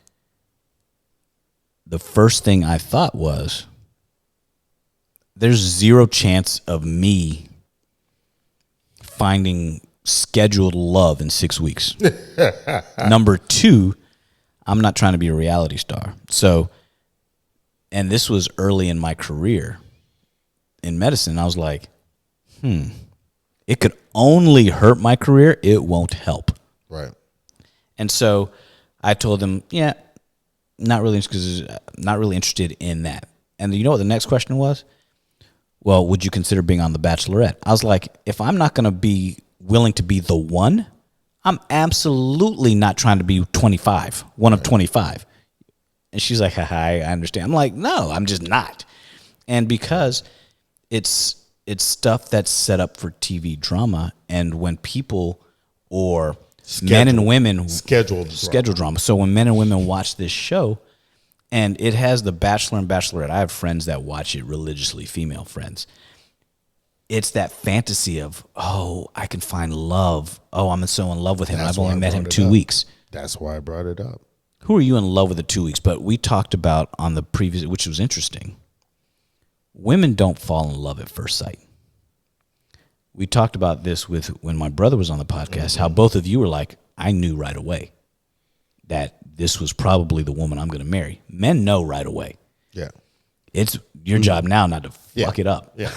the first thing I thought was, there's zero chance of me finding scheduled love in 6 weeks. Number two, I'm not trying to be a reality star. So, and this was early in my career in medicine. I was like, it could only hurt my career. It won't help. Right. And so I told them, not really interested in that. And you know what the next question was? Well, would you consider being on The Bachelorette? I was like, if I'm not going to be willing to be the one, I'm absolutely not trying to be 25, one of 25. And she's like, I understand. I'm like, no, I'm just not. And because it's stuff that's set up for TV drama, and when people or men and women scheduled drama. So when men and women watch this show, and it has The Bachelor and Bachelorette. I have friends that watch it religiously, female friends. It's that fantasy of, I can find love. I'm so in love with him. I've only met him 2 weeks. That's why I brought it up. Who are you in love with at 2 weeks? But we talked about on the previous, which was interesting. Women don't fall in love at first sight. We talked about this when my brother was on the podcast, how both of you were like, I knew right away that this was probably the woman I'm going to marry. Men know right away. Yeah. It's your job now not to fuck it up. Yeah.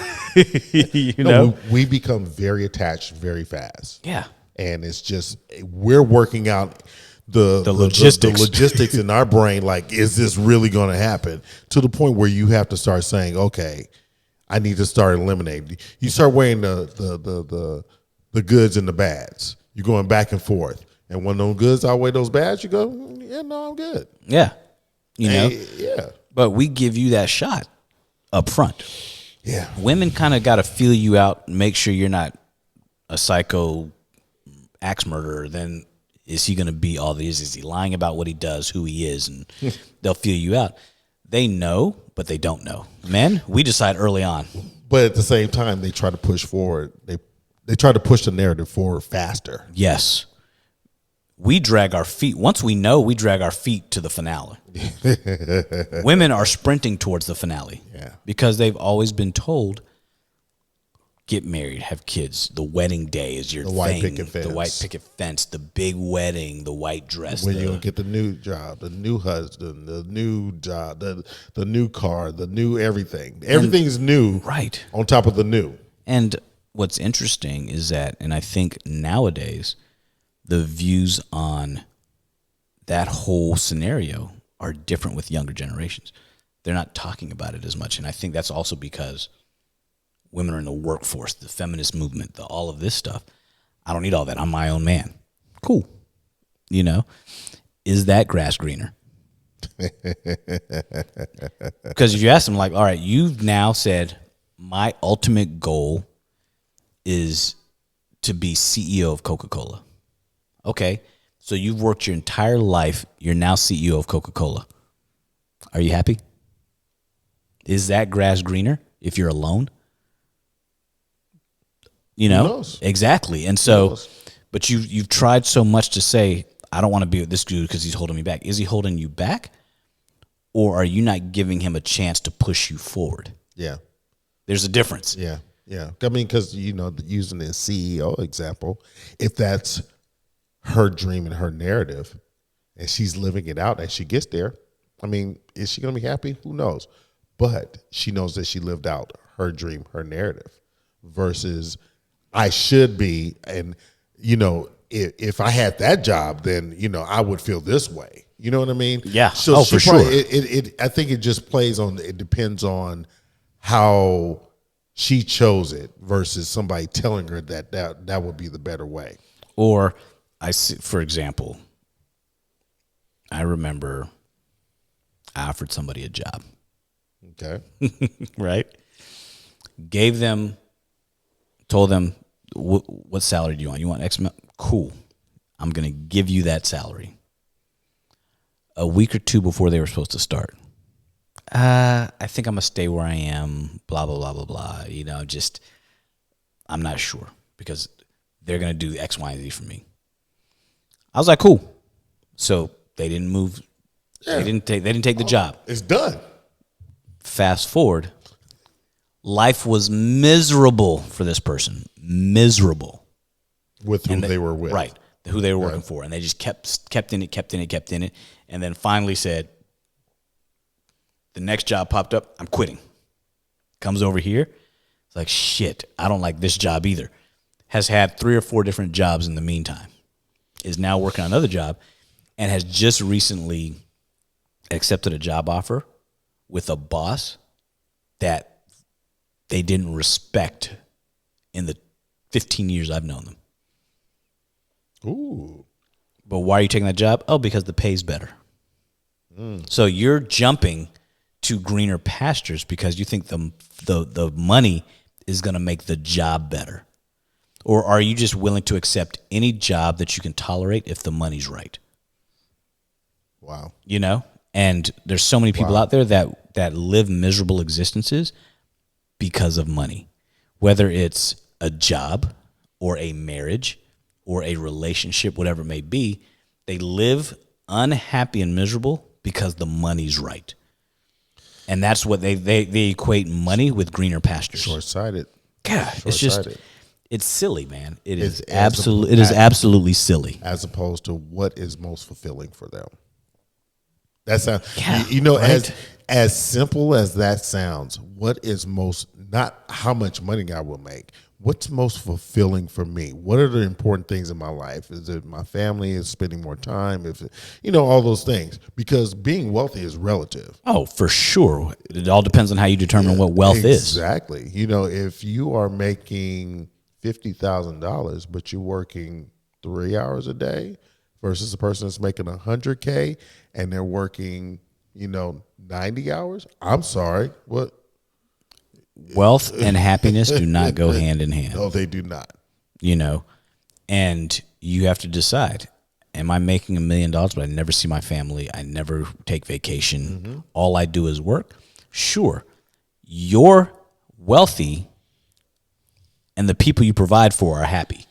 know? We become very attached very fast. Yeah. And it's just, we're working out the logistics in our brain. Like, is this really going to happen? To the point where you have to start saying, okay, I need to start eliminating. You start weighing the goods and the bads. You're going back and forth. And when those goods outweigh those bads, you go, yeah, no, I'm good. Yeah. Yeah. But we give you that shot up front. Yeah. Women kind of got to feel you out, make sure you're not a psycho axe murderer. Then is he going to be all this? Is he lying about what he does, who he is? And they'll feel you out. They know, but they don't know. Men, we decide early on. But at the same time, they try to push forward. They try to push the narrative forward faster. Yes. We drag our feet. Once we know, we drag our feet to the finale. Women are sprinting towards the finale. Yeah. Because they've always been told get married, have kids. The wedding day is your The thing. white picket fence. The white picket fence, the big wedding, the white dress. When you get the new job, the new husband, the new job, the new car, the new everything. Everything's new, right, on top of the new. And what's interesting is that, and I think nowadays, the views on that whole scenario are different with younger generations. They're not talking about it as much, and I think that's also because women are in the workforce, the feminist movement, all of this stuff. I don't need all that. I'm my own man. Cool. You know, is that grass greener? Because if you ask them, like, all right, you've now said my ultimate goal is to be CEO of Coca-Cola. Okay, so you've worked your entire life. You're now CEO of Coca-Cola. Are you happy? Is that grass greener if you're alone? You know, exactly. And so, but you've tried so much to say, I don't want to be with this dude because he's holding me back. Is he holding you back, or are you not giving him a chance to push you forward? Yeah, there's a difference. Yeah. I mean, because using the CEO example, if that's her dream and her narrative, and she's living it out, and she gets there, I mean, is she going to be happy? Who knows? But she knows that she lived out her dream, her narrative, versus I should be, and if I had that job, then I would feel this way. You know what I mean? Yeah. So for sure. I think it just plays on. It depends on how she chose it versus somebody telling her that would be the better way. Or I see, for example, I remember I offered somebody a job. Okay. Right. Told them, what salary do you want? You want X amount? Cool. I'm going to give you that salary. A week or two before they were supposed to start, I think I'm going to stay where I am, blah, blah, blah, blah, blah. I'm not sure because they're going to do X, Y, and Z for me. I was like, cool. So they didn't move. Yeah. They didn't take the job. It's done. Fast forward. Life was miserable for this person. Miserable. With who they were with. Right. Who they were working for. And they just kept in it. And then finally said, the next job popped up, I'm quitting. Comes over here. It's like, shit, I don't like this job either. Has had 3 or 4 different jobs in the meantime. Is now working on another job and has just recently accepted a job offer with a boss that they didn't respect in the 15 years I've known them. Ooh. But why are you taking that job? Oh, because the pay's better. So you're jumping to greener pastures because you think the money is going to make the job better. Or are you just willing to accept any job that you can tolerate if the money's right? Wow. And there's so many people out there that live miserable existences because of money, whether it's a job or a marriage or a relationship, whatever it may be. They live unhappy and miserable because the money's right. And that's what they equate money with greener pastures. Short-sighted. God, it's just, it's silly, man. It is absolutely silly. As opposed to what is most fulfilling for them. That sounds, right? as simple as that sounds, what is most, not how much money I will make, what's most fulfilling for me? What are the important things in my life? Is it my family? Is spending more time? All those things. Because being wealthy is relative. Oh, for sure. It all depends on how you determine what wealth is. Exactly. If you are making $50,000, but you're working 3 hours a day versus a person that's making $100K and they're working, 90 hours. I'm sorry. What? Wealth and happiness do not go hand in hand. No, they do not. And you have to decide, am I making $1 million, but I never see my family? I never take vacation. Mm-hmm. All I do is work. Sure. You're wealthy and the people you provide for are happy.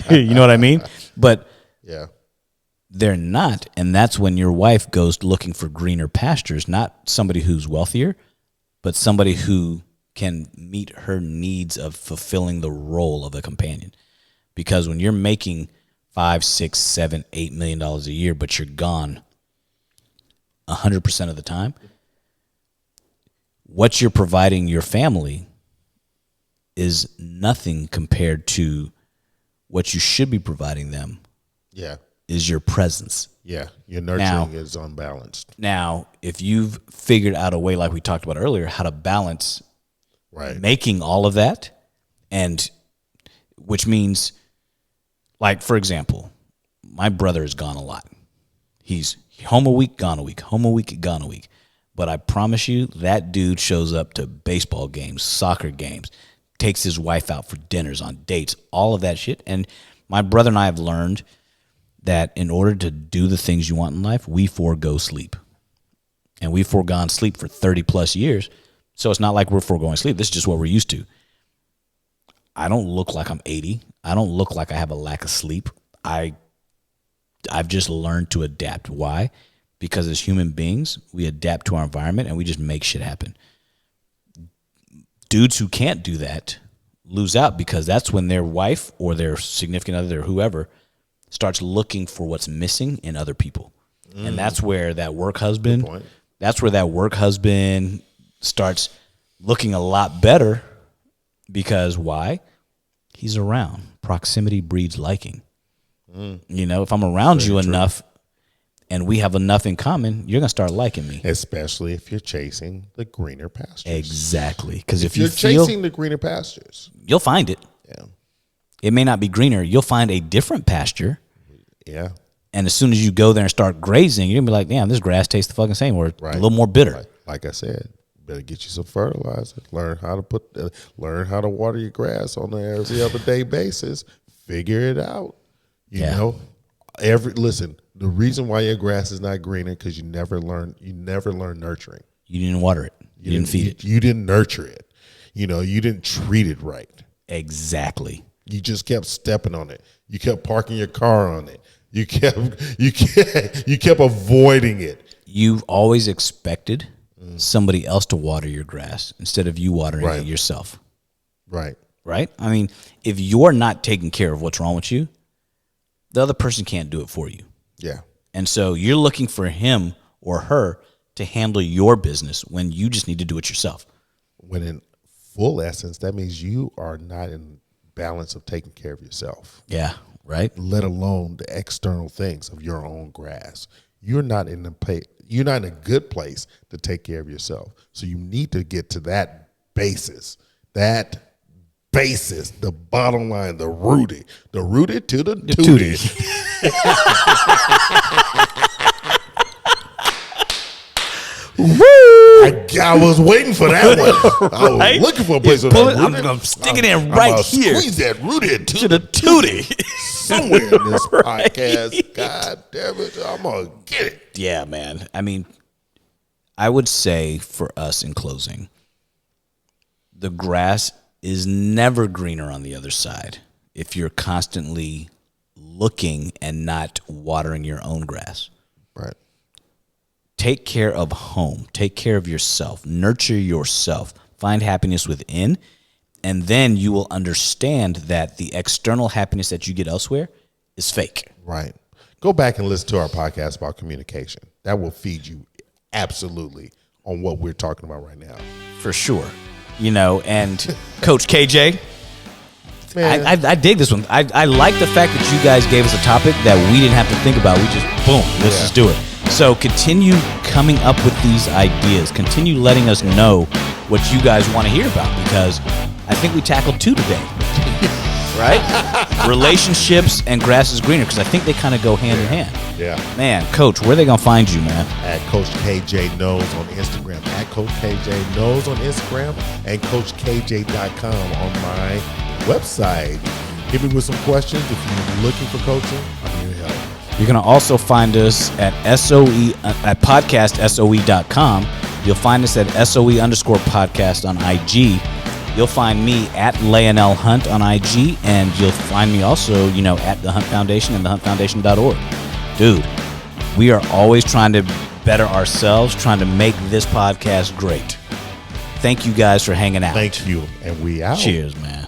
You know what I mean? But yeah, they're not. And that's when your wife goes looking for greener pastures, not somebody who's wealthier, but somebody who can meet her needs of fulfilling the role of a companion. Because when you're making $5, $6, $7, $8 million a year, but you're gone 100% of the time, what you're providing your family is nothing compared to what you should be providing them. Yeah. Is your presence. Yeah. Your nurturing is unbalanced. Now, if you've figured out a way, like we talked about earlier, how to balance making all of that, and which means, like, for example, my brother is gone a lot. He's home a week, gone a week, home a week, gone a week. But I promise you, that dude shows up to baseball games, soccer games, takes his wife out for dinners, on dates, all of that shit. And my brother and I have learned that in order to do the things you want in life, we forego sleep. And we've foregone sleep for 30 plus years. So it's not like we're foregoing sleep. This is just what we're used to. I don't look like I'm 80. I don't look like I have a lack of sleep. I've just learned to adapt. Why? Because as human beings, we adapt to our environment and we just make shit happen. Dudes who can't do that lose out, because that's when their wife or their significant other or whoever starts looking for what's missing in other people. And that's where that work husband, starts looking a lot better, because why? He's around. Proximity breeds liking. You know, if I'm around you enough and we have enough in common, you're going to start liking me. Especially if you're chasing the greener pastures. Exactly. Because if you're chasing the greener pastures, you'll find it. Yeah. It may not be greener. You'll find a different pasture. Yeah. And as soon as you go there and start grazing, you're going to be like, damn, this grass tastes the fucking same, or a little more bitter. Like I said, better get you some fertilizer. Learn how to water your grass on an every other day basis. Figure it out. You know, the reason why your grass is not greener, because you never learn nurturing. You didn't water it. You didn't feed it. You didn't nurture it. You know, you didn't treat it right. Exactly. You just kept stepping on it. You kept parking your car on it. You kept avoiding it. You've always expected somebody else to water your grass instead of you watering it yourself. Right. Right? I mean, if you're not taking care of what's wrong with you, the other person can't do it for you. Yeah. And so you're looking for him or her to handle your business when you just need to do it yourself. When in full essence, that means you are not in balance of taking care of yourself. Yeah, right? Let alone the external things of your own grass. You're not in a good place to take care of yourself. So you need to get to that basis, the bottom line, the rooted to the tootie. I was waiting for that one. I was looking for a place. I'm going to stick it in right here. Squeeze that rooted to the tootie. Somewhere in this podcast. God damn it. I'm going to get it. Yeah, man. I mean, I would say for us in closing, the grass is never greener on the other side if you're constantly looking and not watering your own grass. Right. Take care of home. Take care of yourself. Nurture yourself. Find happiness within, and then you will understand that the external happiness that you get elsewhere is fake. Right. Go back and listen to our podcast about communication. That will feed you absolutely on what we're talking about right now. For sure. You know, and Coach KJ, I dig this one. I like the fact that you guys gave us a topic that we didn't have to think about. We just, boom, let's just do it. So continue coming up with these ideas. Continue letting us know what you guys want to hear about, because I think we tackled 2 today. Right? Relationships and grass is greener, because I think they kind of go hand in hand. Yeah. Man, Coach, where are they going to find you, man? At Coach KJ Knows on Instagram. At Coach KJ Knows on Instagram. And CoachKJ.com on my website. Hit me with some questions if you're looking for coaching. I'm here to help. You're going to also find us at podcastsoe.com. You'll find us at SOE_podcast on IG. You'll find me at Lionel Hunt on IG, and you'll find me also, at the Hunt Foundation and thehuntfoundation.org. Dude, we are always trying to better ourselves, trying to make this podcast great. Thank you guys for hanging out. Thank you. And we out. Cheers, man.